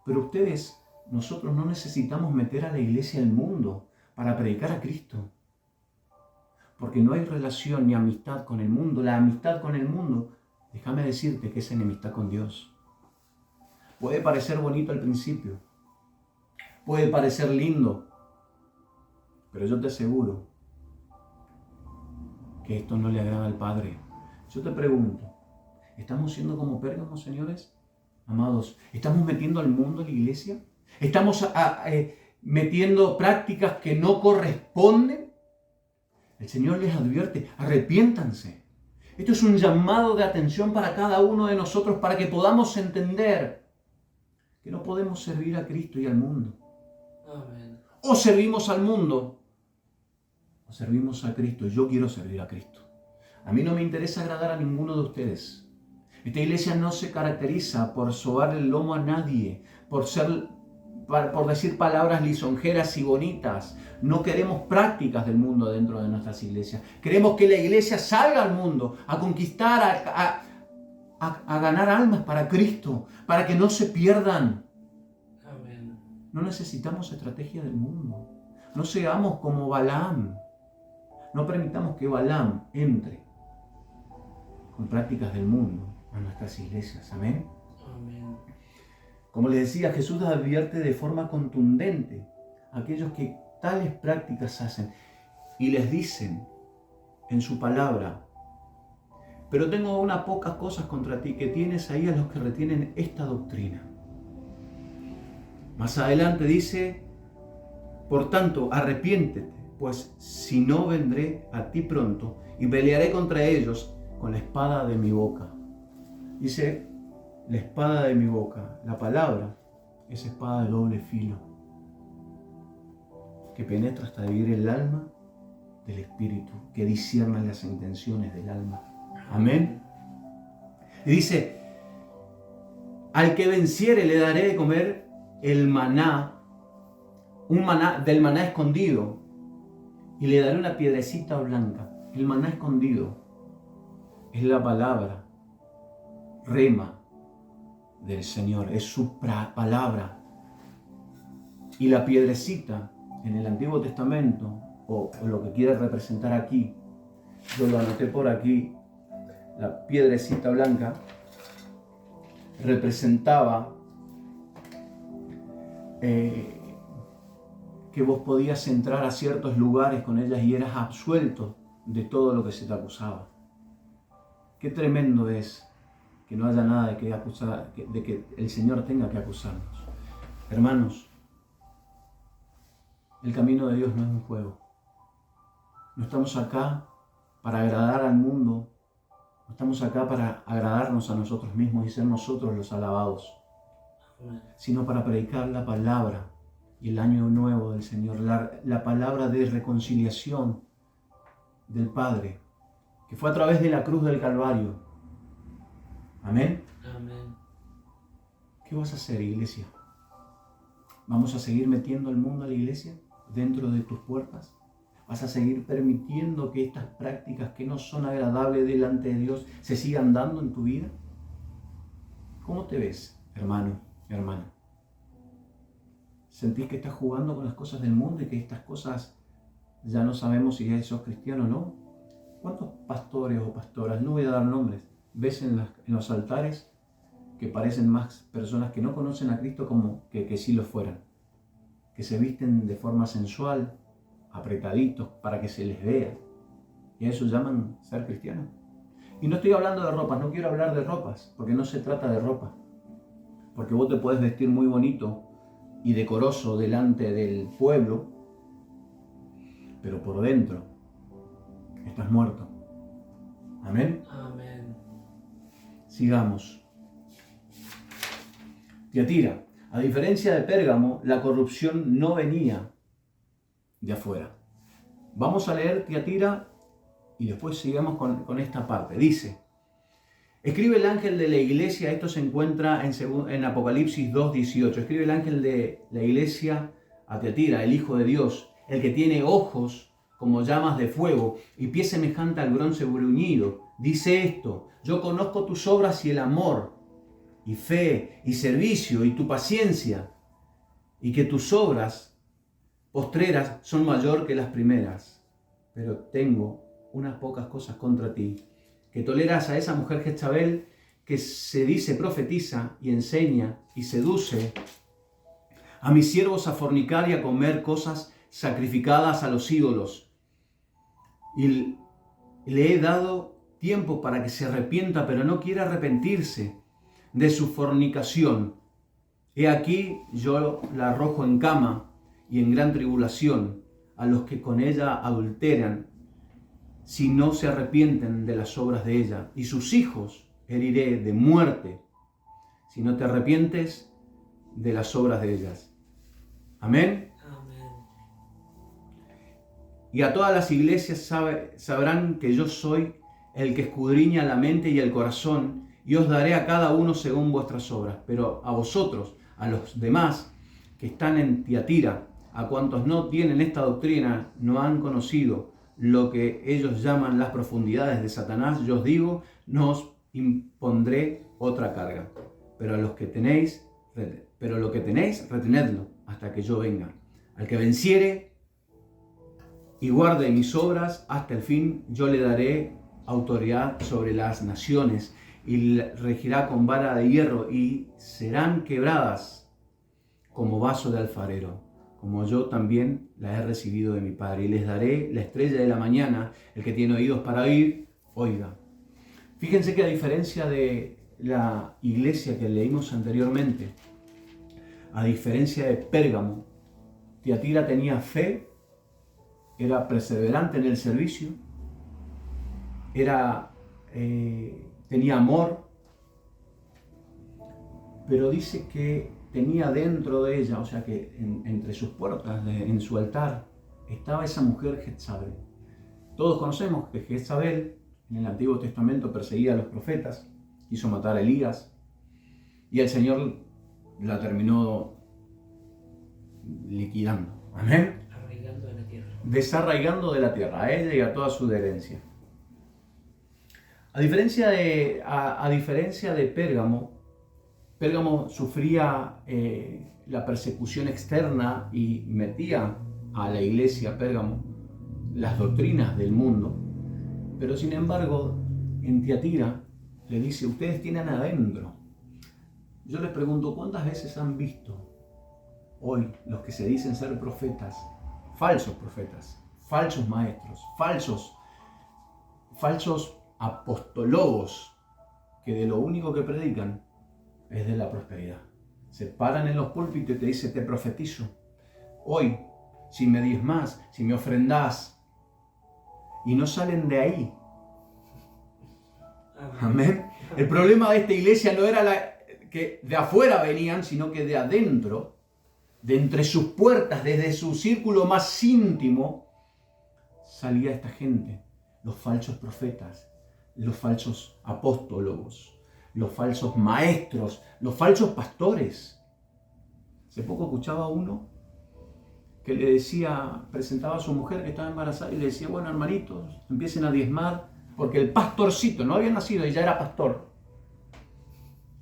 Pero nosotros no necesitamos meter a la iglesia al mundo para predicar a Cristo. Porque no hay relación ni amistad con el mundo. La amistad con el mundo, déjame decirte que es enemistad con Dios. Puede parecer bonito al principio, puede parecer lindo, pero yo te aseguro que esto no le agrada al Padre. Yo te pregunto, ¿estamos siendo como Pérgamo, señores? Amados, ¿estamos metiendo al mundo a la iglesia? ¿Estamos metiendo prácticas que no corresponden? El Señor les advierte, arrepiéntanse. Esto es un llamado de atención para cada uno de nosotros para que podamos entender que no podemos servir a Cristo y al mundo. Amén. O servimos al mundo o servimos a Cristo. Yo quiero servir a Cristo. A mí no me interesa agradar a ninguno de ustedes. Esta iglesia no se caracteriza por sobar el lomo a nadie, por decir palabras lisonjeras y bonitas. No queremos prácticas del mundo dentro de nuestras iglesias. Queremos que la iglesia salga al mundo a conquistar, a ganar almas para Cristo, para que no se pierdan. Amén. No necesitamos estrategia del mundo. No seamos como Balaam. No permitamos que Balaam entre con prácticas del mundo a nuestras iglesias. Amén. Amén. Como les decía, Jesús advierte de forma contundente a aquellos que tales prácticas hacen y les dicen en su palabra, pero tengo unas pocas cosas contra ti, que tienes ahí a los que retienen esta doctrina. Más adelante dice, por tanto, arrepiéntete, pues si no vendré a ti pronto y pelearé contra ellos con la espada de mi boca. Dice, la espada de mi boca, la palabra es espada de doble filo, que penetra hasta dividir el alma del espíritu, que discierne las intenciones del alma. Amén. Y dice, al que venciere le daré de comer el maná, del maná escondido, y le daré una piedrecita blanca. El maná escondido es la palabra, rema, del Señor, es su palabra. Y la piedrecita en el Antiguo Testamento, o lo que quiere representar aquí, yo lo anoté por aquí, la piedrecita blanca representaba que vos podías entrar a ciertos lugares con ellas y eras absuelto de todo lo que se te acusaba. Qué tremendo es que no haya nada de que acusar, de que el Señor tenga que acusarnos. Hermanos, el camino de Dios no es un juego. No estamos acá para agradar al mundo, no estamos acá para agradarnos a nosotros mismos y ser nosotros los alabados, sino para predicar la palabra y el año nuevo del Señor, la palabra de reconciliación del Padre, que fue a través de la cruz del Calvario. Amén. Amén. ¿Qué vas a hacer, iglesia? ¿Vamos a seguir metiendo al mundo a la iglesia dentro de tus puertas? ¿Vas a seguir permitiendo que estas prácticas que no son agradables delante de Dios se sigan dando en tu vida? ¿Cómo te ves, hermano, hermana? ¿Sentís que estás jugando con las cosas del mundo y que estas cosas ya no sabemos si ya sos cristiano o no? ¿Cuántos pastores o pastoras, no voy a dar nombres, ves en los altares que parecen más personas que no conocen a Cristo como que sí lo fueran? Que se visten de forma sensual, apretaditos para que se les vea. Y a eso llaman ser cristiano. Y no estoy hablando de ropas, no quiero hablar de ropas, porque no se trata de ropa. Porque vos te puedes vestir muy bonito y decoroso delante del pueblo, pero por dentro estás muerto. Amén. Amén. Sigamos. Tiatira. A diferencia de Pérgamo, la corrupción no venía de afuera. Vamos a leer Tiatira y después sigamos con esta parte. Dice: escribe el ángel de la iglesia, esto se encuentra en Apocalipsis 2:18. Escribe el ángel de la iglesia a Tiatira, el Hijo de Dios, el que tiene ojos como llamas de fuego y pie semejante al bronce bruñido. Dice esto: yo conozco tus obras y el amor, y fe, y servicio, y tu paciencia, y que tus obras postreras son mayor que las primeras. Pero tengo unas pocas cosas contra ti, que toleras a esa mujer Jezabel, que se dice profetiza y enseña y seduce a mis siervos a fornicar y a comer cosas sacrificadas a los ídolos. Y le he dado tiempo para que se arrepienta, pero no quiere arrepentirse de su fornicación. He aquí yo la arrojo en cama y en gran tribulación a los que con ella adulteran, si no se arrepienten de las obras de ella, y sus hijos heriré de muerte, si no te arrepientes de las obras de ellas. Amén. Amén. Y a todas las iglesias sabrán que yo soy el que escudriña la mente y el corazón, y os daré a cada uno según vuestras obras. Pero a vosotros, a los demás que están en Tiatira, a cuantos no tienen esta doctrina, no han conocido lo que ellos llaman las profundidades de Satanás, yo os digo, no os impondré otra carga. Pero lo que tenéis, retenedlo hasta que yo venga. Al que venciere y guarde mis obras hasta el fin, yo le daré autoridad sobre las naciones y regirá con vara de hierro y serán quebradas como vaso de alfarero, como yo también la he recibido de mi Padre. Y les daré la estrella de la mañana. El que tiene oídos para oír, oiga. Fíjense que a diferencia de la iglesia que leímos anteriormente, a diferencia de Pérgamo, Tiatira tenía fe, era perseverante en el servicio, tenía amor, pero dice que tenía dentro de ella, o sea que entre sus puertas, en su altar, estaba esa mujer Jezabel. Todos conocemos que Jezabel en el Antiguo Testamento perseguía a los profetas, quiso matar a Elías, y el Señor la terminó liquidando. Amén. Arraigando de la tierra. Desarraigando de la tierra, a ella y a toda su herencia. A diferencia de Pérgamo, Pérgamo sufría la persecución externa y metía a la iglesia Pérgamo las doctrinas del mundo, pero sin embargo en Tiatira le dice, ustedes tienen adentro. Yo les pregunto, ¿cuántas veces han visto hoy los que se dicen ser profetas, falsos maestros, falsos apostólogos, que de lo único que predican es de la prosperidad? Se paran en los púlpitos y te dicen, te profetizo, hoy, si me diezmás, si me ofrendás, y no salen de ahí. Amén. El problema de esta iglesia no era que de afuera venían, sino que de adentro, de entre sus puertas, desde su círculo más íntimo, salía esta gente, los falsos profetas, los falsos apóstolos, los falsos maestros, los falsos pastores. Hace poco escuchaba a uno que le decía, presentaba a su mujer que estaba embarazada y le decía, bueno, hermanitos, empiecen a diezmar, porque el pastorcito no había nacido y ya era pastor.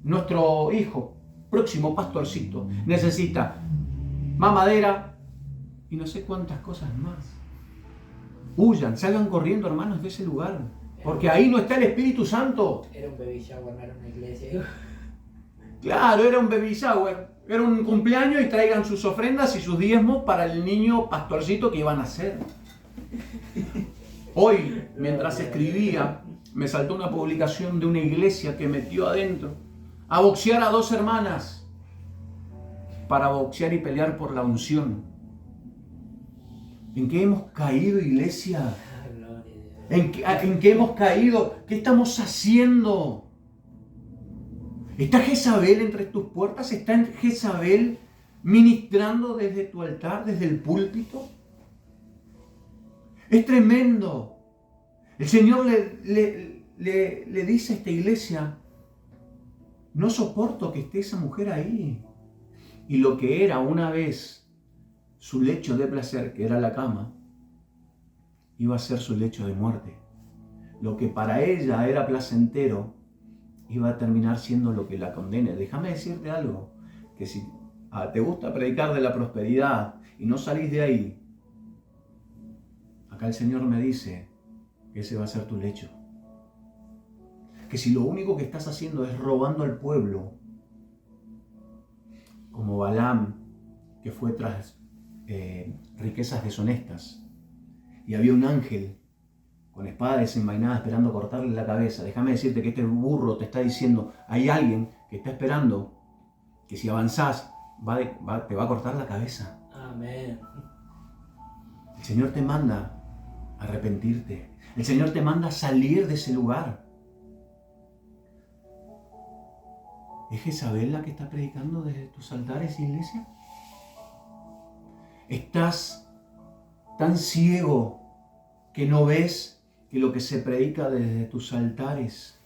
Nuestro hijo, próximo pastorcito, necesita mamadera y no sé cuántas cosas más. Huyan, salgan corriendo, hermanos, de ese lugar, porque ahí no está el Espíritu Santo. Era un baby shower, no era una iglesia. Claro, era un baby shower, era un cumpleaños y traigan sus ofrendas y sus diezmos para el niño pastorcito que iban a hacer. Hoy, mientras escribía, me saltó una publicación de una iglesia que metió adentro a boxear a 2 hermanas para boxear y pelear por la unción. ¿En qué hemos caído, iglesia? ¿En qué hemos caído? ¿Qué estamos haciendo? ¿Está Jezabel entre tus puertas? ¿Está Jezabel ministrando desde tu altar, desde el púlpito? Es tremendo. El Señor le dice a esta iglesia, no soporto que esté esa mujer ahí. Y lo que era una vez su lecho de placer, que era la cama, iba a ser su lecho de muerte. Lo que para ella era placentero, iba a terminar siendo lo que la condene. Déjame decirte algo, que si te gusta predicar de la prosperidad y no salís de ahí, acá el Señor me dice que ese va a ser tu lecho. Que si lo único que estás haciendo es robando al pueblo, como Balaam, que fue tras riquezas deshonestas, y había un ángel con espada desenvainada esperando cortarle la cabeza. Déjame decirte que este burro te está diciendo, hay alguien que está esperando que si avanzás te va a cortar la cabeza. Amén. El Señor te manda a arrepentirte. El Señor te manda a salir de ese lugar. ¿Es Jezabel la que está predicando desde tus altares, iglesia? ¿Estás tan ciego que no ves que lo que se predica desde tus altares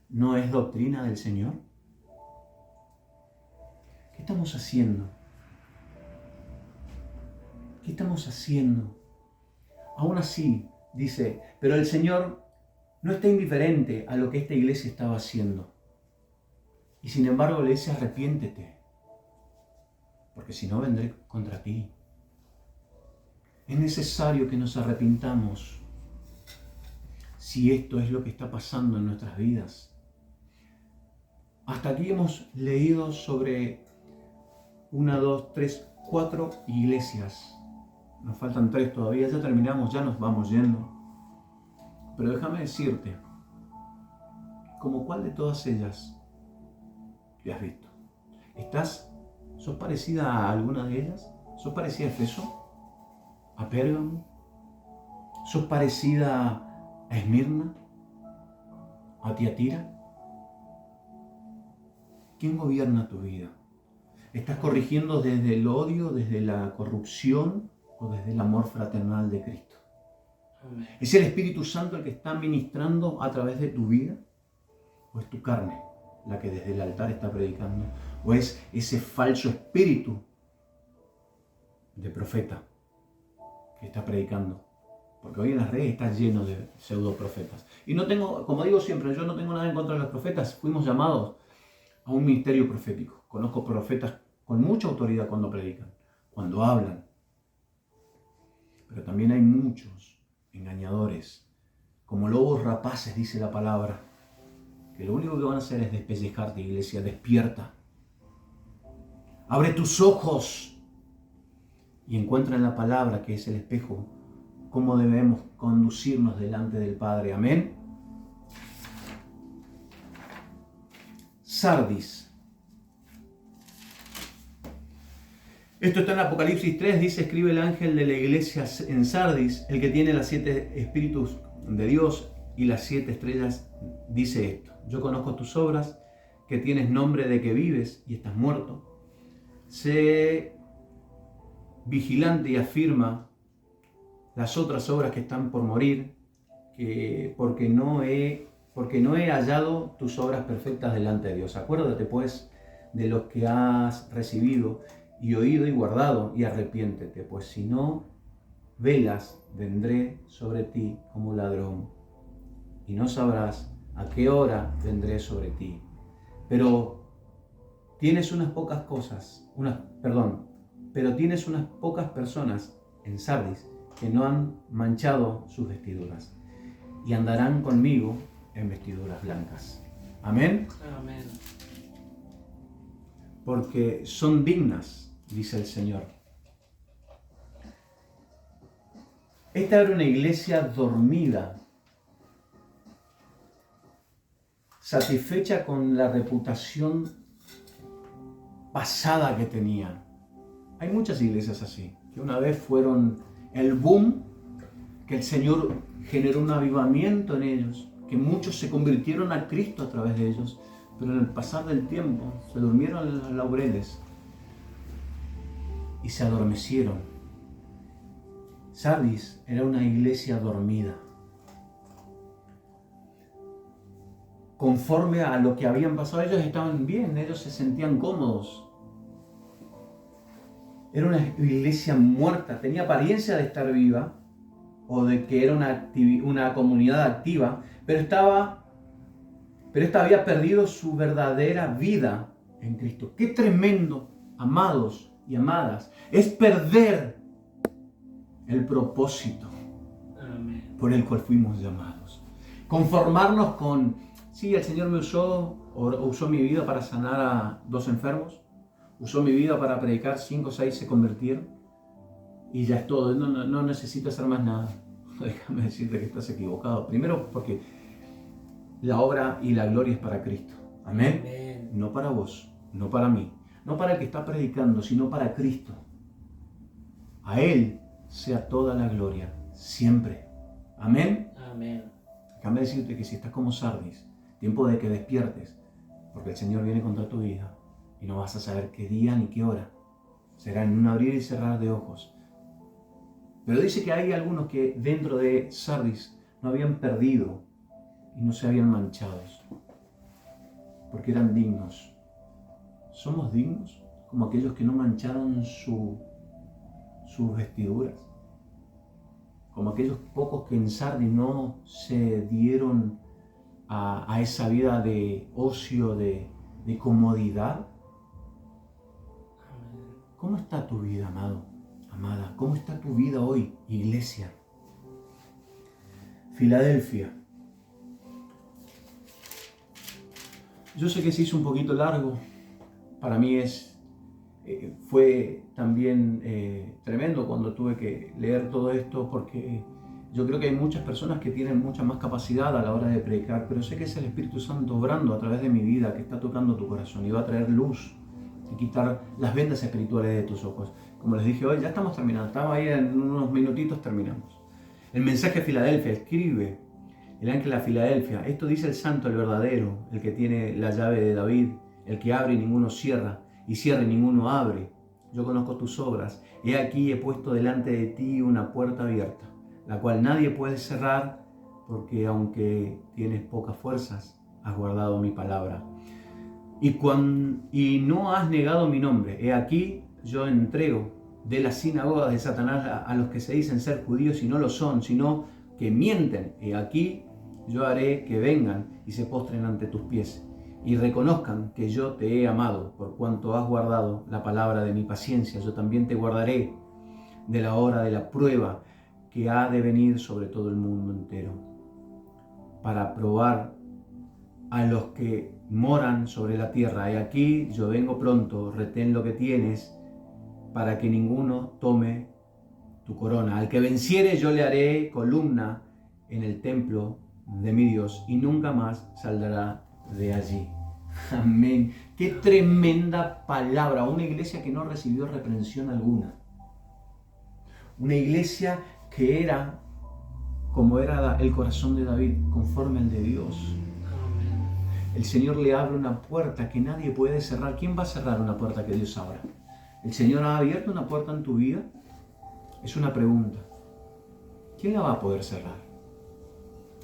no es doctrina del Señor? ¿Qué estamos haciendo? ¿Qué estamos haciendo? Aún así, dice, pero el Señor no está indiferente a lo que esta iglesia estaba haciendo. Y sin embargo le dice, arrepiéntete, porque si no vendré contra ti. Es necesario que nos arrepintamos si esto es lo que está pasando en nuestras vidas. Hasta aquí hemos leído sobre 1, 2, 3, 4 iglesias. Nos faltan 3 todavía, ya terminamos, ya nos vamos yendo. Pero déjame decirte, ¿como cuál de todas ellas te has visto? ¿Sos parecida a alguna de ellas? ¿Sos parecida a Efeso? ¿A Pérgamo? ¿Sos parecida a Esmirna? ¿A Tiatira? ¿Quién gobierna tu vida? ¿Estás corrigiendo desde el odio, desde la corrupción o desde el amor fraternal de Cristo? ¿Es el Espíritu Santo el que está ministrando a través de tu vida? ¿O es tu carne la que desde el altar está predicando? ¿O es ese falso espíritu de profeta que está predicando? Porque hoy en las redes está lleno de pseudo profetas. Y no tengo, como digo siempre, yo no tengo nada en contra de los profetas. Fuimos llamados a un ministerio profético. Conozco profetas con mucha autoridad cuando predican, cuando hablan. Pero también hay muchos engañadores, como lobos rapaces, dice la palabra, que lo único que van a hacer es despellejarte, iglesia. Despierta. Abre tus ojos y encuentra en la palabra, que es el espejo, cómo debemos conducirnos delante del Padre. Amén. Sardis. Esto está en Apocalipsis 3, dice: escribe el ángel de la iglesia en Sardis, el que tiene los 7 espíritus de Dios y las 7 estrellas, dice esto: yo conozco tus obras, que tienes nombre de que vives y estás muerto. Sé vigilante y afirma las otras obras que están por morir, porque no he hallado tus obras perfectas delante de Dios. Acuérdate pues de los que has recibido y oído y guardado, y arrepiéntete, pues si no velas, vendré sobre ti como ladrón, y no sabrás a qué hora vendré sobre ti. Pero tienes unas pocas personas en Sardis que no han manchado sus vestiduras, y andarán conmigo en vestiduras blancas. Amén. Amén. Porque son dignas, dice el Señor. Esta era una iglesia dormida, satisfecha con la reputación pasada que tenía. Hay muchas iglesias así, que una vez fueron el boom, que el Señor generó un avivamiento en ellos, que muchos se convirtieron a Cristo a través de ellos, pero en el pasar del tiempo se durmieron en los laureles y se adormecieron. Sardis era una iglesia dormida. Conforme a lo que habían pasado, ellos estaban bien, ellos se sentían cómodos. Era una iglesia muerta, tenía apariencia de estar viva o de que era una comunidad activa, pero esta había perdido su verdadera vida en Cristo. ¡Qué tremendo, amados y amadas! Es perder el propósito por el cual fuimos llamados. Conformarnos con: sí, el Señor me usó mi vida para sanar a 2 enfermos, usó mi vida para predicar, 5 o 6 se convirtieron, y ya es todo, no necesito hacer más nada. Déjame decirte que estás equivocado. Primero, porque la obra y la gloria es para Cristo. Amén. Amén. No para vos, no para mí, no para el que está predicando, sino para Cristo. A Él sea toda la gloria, siempre. Amén. Amén. Déjame decirte que si estás como Sardis, tiempo de que despiertes, porque el Señor viene contra tu vida y no vas a saber qué día ni qué hora. Será en un abrir y cerrar de ojos. Pero dice que hay algunos que dentro de Sardis no habían perdido y no se habían manchado, porque eran dignos. ¿Somos dignos como aquellos que no mancharon sus vestiduras? Como aquellos pocos que en Sardis no se dieron a esa vida de ocio, de comodidad. ¿Cómo está tu vida, amado, amada? ¿Cómo está tu vida hoy, iglesia? Filadelfia. Yo sé que se hizo un poquito largo. Para mí fue también tremendo cuando tuve que leer todo esto, porque yo creo que hay muchas personas que tienen mucha más capacidad a la hora de predicar, pero sé que es el Espíritu Santo obrando a través de mi vida, que está tocando tu corazón y va a traer luz y quitar las vendas espirituales de tus ojos. Como les dije hoy, ya estamos terminando, estamos ahí en unos minutitos, terminamos. El mensaje a Filadelfia: escribe el ángel a Filadelfia: esto dice el santo, el verdadero, el que tiene la llave de David, el que abre y ninguno cierra, y cierra y ninguno abre. Yo conozco tus obras. He aquí, he puesto delante de ti una puerta abierta, la cual nadie puede cerrar, porque aunque tienes pocas fuerzas, has guardado mi palabra. Y no has negado mi nombre. He aquí, yo entrego de las sinagogas de Satanás a los que se dicen ser judíos y no lo son, sino que mienten. He aquí, yo haré que vengan y se postren ante tus pies, y reconozcan que yo te he amado por cuanto has guardado la palabra de mi paciencia, yo también te guardaré de la hora de la prueba que ha de venir sobre todo el mundo entero, para probar a los que moran sobre la tierra. He aquí, yo vengo pronto, retén lo que tienes, para que ninguno tome tu corona. Al que venciere yo le haré columna en el templo de mi Dios, y nunca más saldrá de allí. Amén. Qué tremenda palabra. Una iglesia que no recibió reprensión alguna. Una iglesia que era como era el corazón de David, conforme al de Dios. El Señor le abre una puerta que nadie puede cerrar. ¿Quién va a cerrar una puerta que Dios abra? ¿El Señor ha abierto una puerta en tu vida? Es una pregunta. ¿Quién la va a poder cerrar?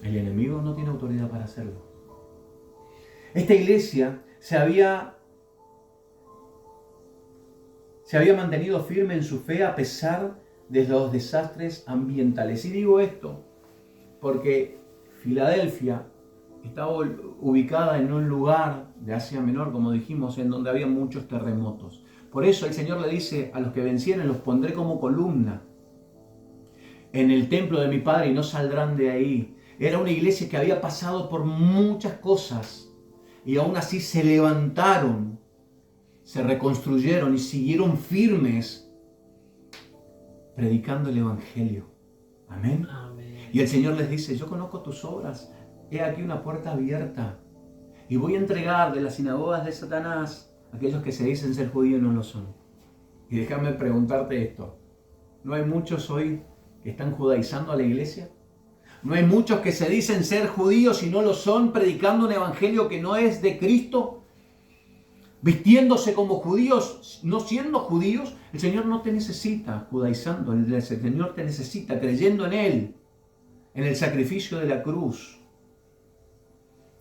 El enemigo no tiene autoridad para hacerlo. Esta iglesia se había mantenido firme en su fe a pesar de los desastres ambientales. Y digo esto porque Filadelfia estaba ubicada en un lugar de Asia Menor, como dijimos, en donde había muchos terremotos. Por eso el Señor le dice a los que vencieren, los pondré como columna en el templo de mi Padre y no saldrán de ahí. Era una iglesia que había pasado por muchas cosas y aún así se levantaron, se reconstruyeron y siguieron firmes predicando el Evangelio. Amén. Y el Señor les dice, yo conozco tus obras, he aquí una puerta abierta y voy a entregar de las sinagogas de Satanás a aquellos que se dicen ser judíos y no lo son. Y déjame preguntarte esto, ¿no hay muchos hoy que están judaizando a la iglesia? ¿No hay muchos que se dicen ser judíos y no lo son, predicando un evangelio que no es de Cristo? Vistiéndose como judíos, no siendo judíos. El Señor no te necesita judaizando, el Señor te necesita creyendo en Él, en el sacrificio de la cruz,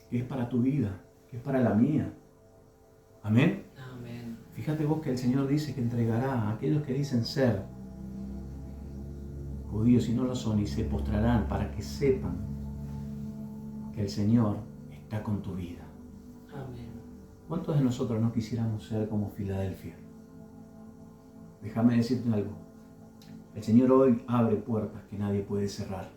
que es para tu vida, que es para la mía. Amén. Amén. Fíjate vos que el Señor dice que entregará a aquellos que dicen ser judíos y no lo son, y se postrarán para que sepan que el Señor está con tu vida. Amén. ¿Cuántos de nosotros no quisiéramos ser como Filadelfia? Déjame decirte algo. El Señor hoy abre puertas que nadie puede cerrar.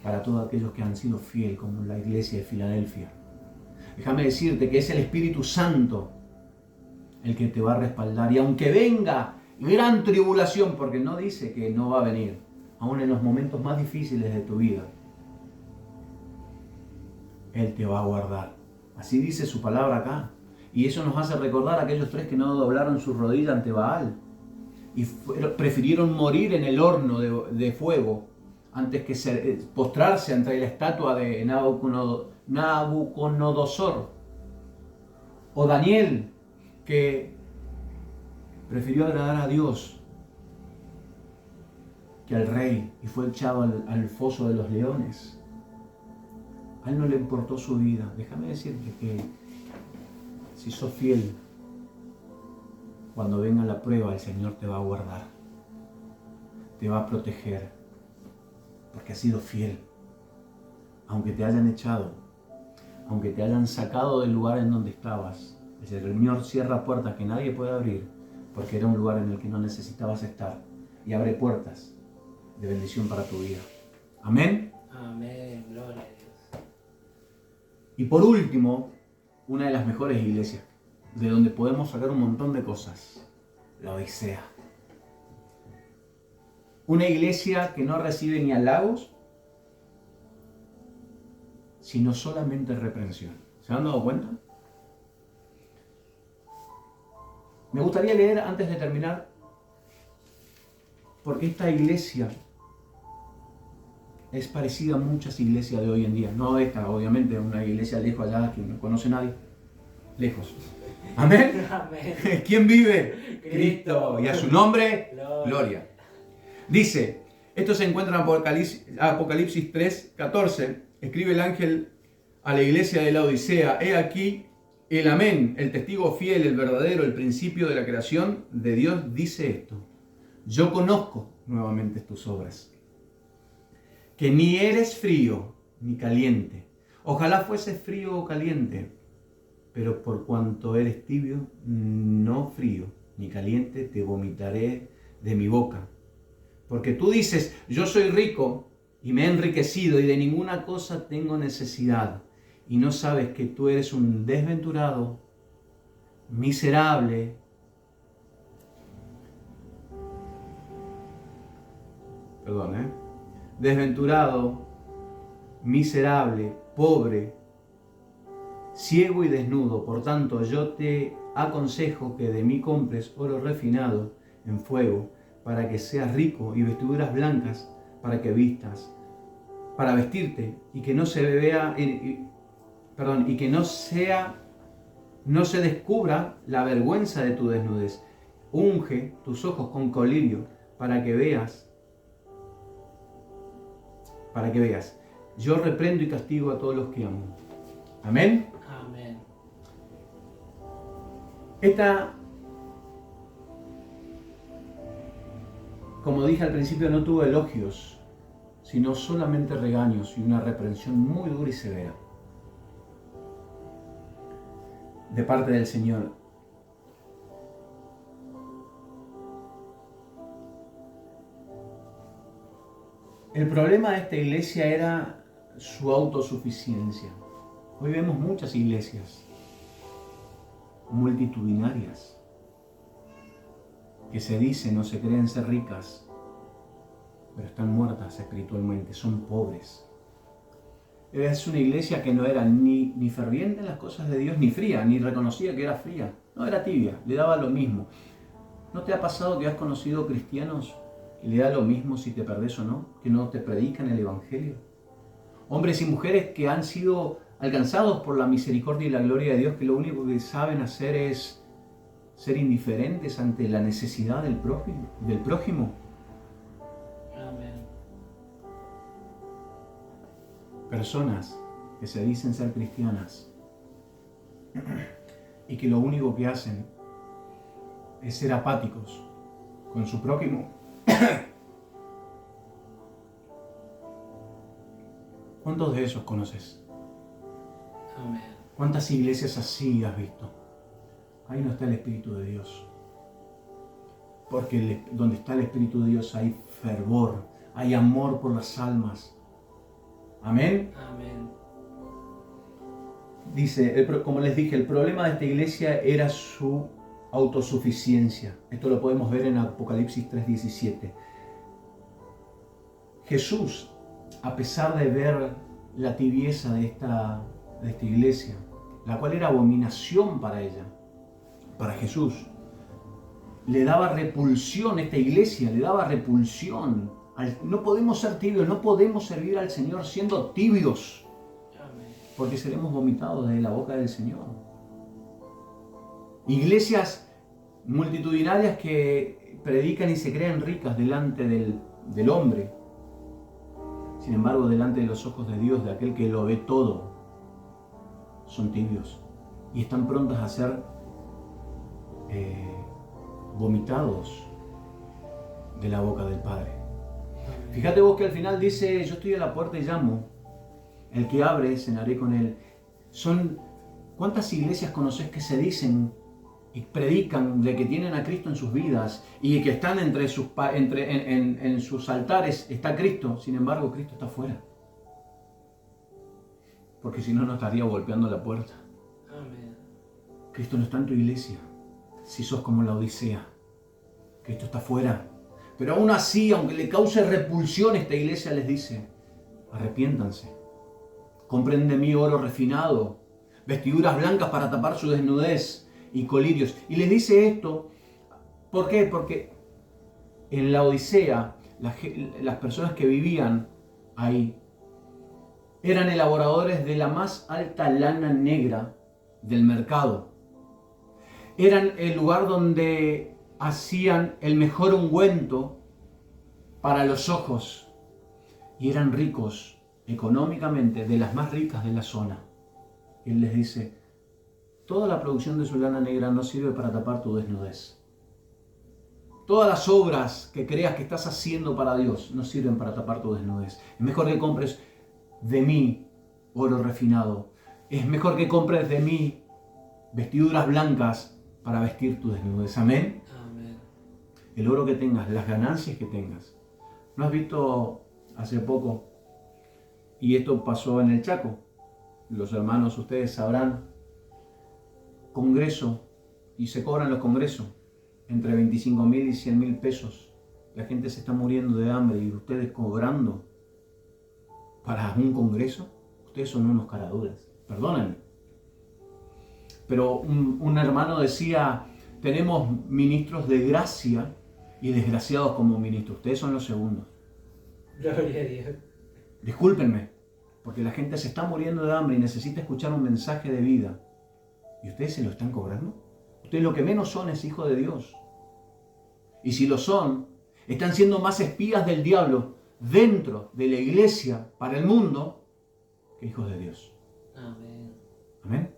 Para todos aquellos que han sido fieles, como la iglesia de Filadelfia. Déjame decirte que es el Espíritu Santo el que te va a respaldar. Y aunque venga gran tribulación, porque no dice que no va a venir, aún en los momentos más difíciles de tu vida, Él te va a guardar. Así dice su palabra acá. Y eso nos hace recordar a aquellos tres que no doblaron su rodilla ante Baal y prefirieron morir en el horno de fuego antes que postrarse ante la estatua de Nabucodonosor. O Daniel, que prefirió agradar a Dios que al rey y fue echado al foso de los leones. A él no le importó su vida. Déjame decirte que si sos fiel, cuando venga la prueba, el Señor te va a guardar, te va a proteger, porque has sido fiel. Aunque te hayan echado, aunque te hayan sacado del lugar en donde estabas, el Señor cierra puertas que nadie puede abrir, porque era un lugar en el que no necesitabas estar, y abre puertas de bendición para tu vida. Amén. Amén. Gloria a Dios. Y por último, una de las mejores iglesias, de donde podemos sacar un montón de cosas, la Odisea. Una iglesia que no recibe ni halagos, sino solamente reprensión. ¿Se han dado cuenta? Me gustaría leer antes de terminar, porque esta iglesia es parecida a muchas iglesias de hoy en día. No esta, obviamente, una iglesia lejos allá que no conoce nadie. Lejos. Amén. Amén. ¿Quién vive? Cristo. Y a su nombre, Gloria. gloria. Dice, esto se encuentra en Apocalipsis 3:14. Escribe el ángel a la iglesia de la Odisea. He aquí el amén, el testigo fiel, el verdadero, el principio de la creación de Dios dice esto. Yo conozco nuevamente tus obras, que ni eres frío ni caliente. Ojalá fuese frío o caliente, pero por cuanto eres tibio, no frío ni caliente, te vomitaré de mi boca. Porque tú dices, yo soy rico y me he enriquecido y de ninguna cosa tengo necesidad. Y no sabes que tú eres un desventurado, miserable, desventurado, miserable, pobre, ciego y desnudo. Por tanto, yo te aconsejo que de mí compres oro refinado en fuego, para que seas rico, y vestiduras blancas para que vistas, para vestirte, y que no se vea, y que no se descubra la vergüenza de tu desnudez. Unge tus ojos con colirio para que veas. Yo reprendo y castigo a todos los que amo. Amén. Amén. Esta, como dije al principio, no tuvo elogios, sino solamente regaños y una reprensión muy dura y severa de parte del Señor. El problema de esta iglesia era su autosuficiencia. Hoy vemos muchas iglesias multitudinarias que se dicen o se creen ser ricas, pero están muertas espiritualmente, son pobres. Es una iglesia que no era ni ferviente en las cosas de Dios, ni fría, ni reconocía que era fría. No, era tibia, le daba lo mismo. ¿No te ha pasado que has conocido cristianos y le da lo mismo si te perdés o no? Que no te predican el Evangelio. Hombres y mujeres que han sido alcanzados por la misericordia y la gloria de Dios, que lo único que saben hacer es ser indiferentes ante la necesidad del prójimo. Amén. Personas que se dicen ser cristianas y que lo único que hacen es ser apáticos con su prójimo. ¿Cuántos de esos conoces? Amén. ¿Cuántas iglesias así has visto? Ahí no está el Espíritu de Dios. Porque donde está el Espíritu de Dios hay fervor, hay amor por las almas. Amén. Amén. Dice, como les dije, el problema de esta iglesia era su autosuficiencia. Esto lo podemos ver en Apocalipsis 3:17. Jesús, a pesar de ver la tibieza de esta iglesia, la cual era abominación para ella, para Jesús, le daba repulsión, esta iglesia le daba repulsión. No podemos ser tibios, no podemos servir al Señor siendo tibios, porque seremos vomitados de la boca del Señor. Iglesias multitudinarias que predican y se creen ricas delante del hombre. Sin embargo, delante de los ojos de Dios, de aquel que lo ve todo, son tibios y están prontas a ser vomitados de la boca del Padre. Fíjate vos que al final dice, yo estoy a la puerta y llamo, el que abre cenaré con él. ¿Cuántas iglesias conoces que se dicen y predican de que tienen a Cristo en sus vidas y que están en sus altares está Cristo? Sin embargo, Cristo está afuera, porque si no, no estaría golpeando la puerta. Amén. Cristo no está en tu iglesia si sos como la Odisea. Cristo está afuera. Pero aún así, aunque le cause repulsión, esta iglesia les dice, arrepiéntanse, compren de mí oro refinado, vestiduras blancas para tapar su desnudez y colirios. Y les dice esto, ¿por qué? Porque en la Odisea, las personas que vivían ahí eran elaboradores de la más alta lana negra del mercado. Eran el lugar donde hacían el mejor ungüento para los ojos y eran ricos económicamente, de las más ricas de la zona. Él les dice, toda la producción de su lana negra no sirve para tapar tu desnudez. Todas las obras que creas que estás haciendo para Dios no sirven para tapar tu desnudez. Es mejor que compres de mí oro refinado. Es mejor que compres de mí vestiduras blancas para vestir tu desnudez. Amén. Amén. El oro que tengas, las ganancias que tengas. ¿No has visto hace poco? Y esto pasó en el Chaco. Los hermanos, ustedes sabrán, congreso, y se cobran los congresos entre 25.000 y 100.000 pesos. La gente se está muriendo de hambre y ustedes cobrando para un congreso. Ustedes son unos caraduras, perdónenme. Pero un hermano decía, tenemos ministros de gracia y desgraciados como ministros. Ustedes son los segundos. Gloria a Dios. Discúlpenme, porque la gente se está muriendo de hambre y necesita escuchar un mensaje de vida. ¿Y ustedes se lo están cobrando? Ustedes lo que menos son es hijos de Dios. Y si lo son, están siendo más espías del diablo dentro de la iglesia para el mundo que hijos de Dios. Amén. Amén.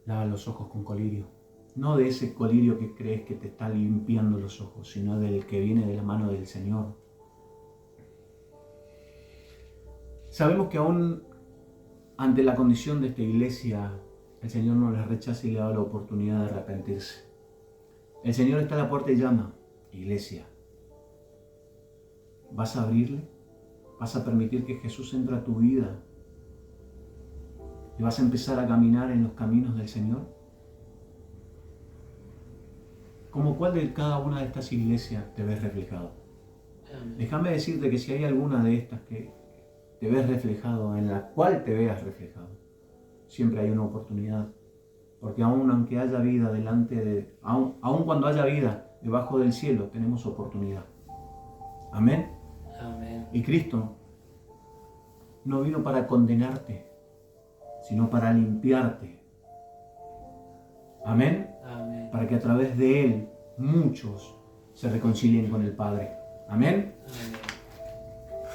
Lava los ojos con colirio. No de ese colirio que crees que te está limpiando los ojos, sino del que viene de la mano del Señor. Sabemos que aún ante la condición de esta iglesia, el Señor no les rechaza y le da la oportunidad de arrepentirse. El Señor está a la puerta y llama, iglesia. ¿Vas a abrirle? ¿Vas a permitir que Jesús entre a tu vida? ¿Y vas a empezar a caminar en los caminos del Señor? ¿Cómo cuál de cada una de estas iglesias te ves reflejado? Amén. Déjame decirte que si hay alguna de estas que te ves reflejado, en la cual te veas reflejado, siempre hay una oportunidad. Porque aunque haya vida aun cuando haya vida debajo del cielo, tenemos oportunidad. Amén. Amén. Y Cristo no vino para condenarte, sino para limpiarte. Amén. Amén. Para que a través de Él muchos se reconcilien con el Padre. Amén.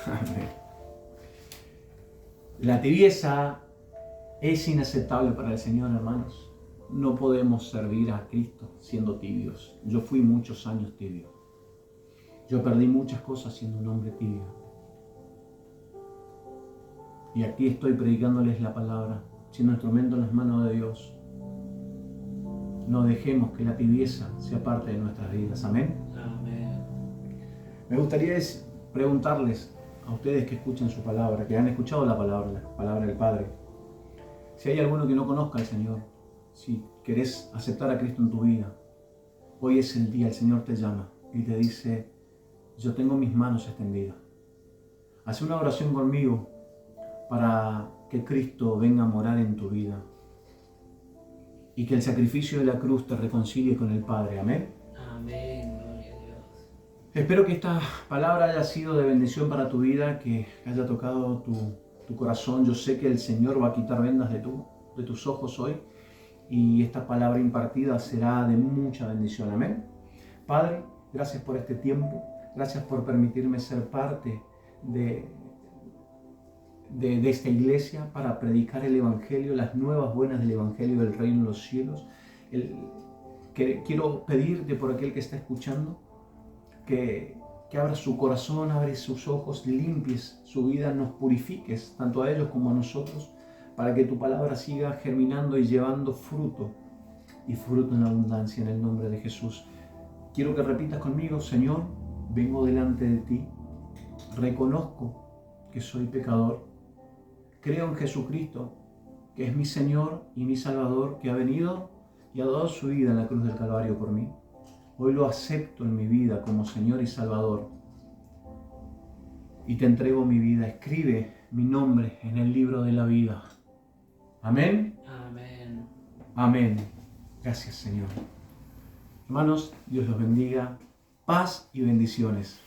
Amén. Amén. La tibieza es inaceptable para el Señor, hermanos. No podemos servir a Cristo siendo tibios. Yo fui muchos años tibio. Yo perdí muchas cosas siendo un hombre tibio. Y aquí estoy predicándoles la palabra, siendo instrumento en las manos de Dios. No dejemos que la tibieza sea parte de nuestras vidas. Amén. Amén. Me gustaría preguntarles a ustedes que escuchan su palabra, que han escuchado la palabra del Padre, si hay alguno que no conozca al Señor, si querés aceptar a Cristo en tu vida, hoy es el día, el Señor te llama y te dice, yo tengo mis manos extendidas. Haz una oración conmigo para que Cristo venga a morar en tu vida y que el sacrificio de la cruz te reconcilie con el Padre. Amén. Amén. Gloria a Dios. Espero que esta palabra haya sido de bendición para tu vida, que haya tocado tu corazón. Yo sé que el Señor va a quitar vendas de tus ojos hoy y esta palabra impartida será de mucha bendición. Amén. Padre, gracias por este tiempo. Gracias por permitirme ser parte de esta iglesia para predicar el Evangelio, las nuevas buenas del Evangelio del Reino de los Cielos. Quiero pedirte por aquel que está escuchando que abra su corazón, abre sus ojos, limpies su vida, nos purifiques tanto a ellos como a nosotros, para que tu palabra siga germinando y llevando fruto, y fruto en abundancia, en el nombre de Jesús. Quiero que repitas conmigo: Señor, vengo delante de ti, reconozco que soy pecador, creo en Jesucristo, que es mi Señor y mi Salvador, que ha venido y ha dado su vida en la cruz del Calvario por mí. Hoy lo acepto en mi vida como Señor y Salvador y te entrego mi vida. Escribe mi nombre en el libro de la vida. Amén. Amén. Amén. Gracias, Señor. Hermanos, Dios los bendiga. Paz y bendiciones.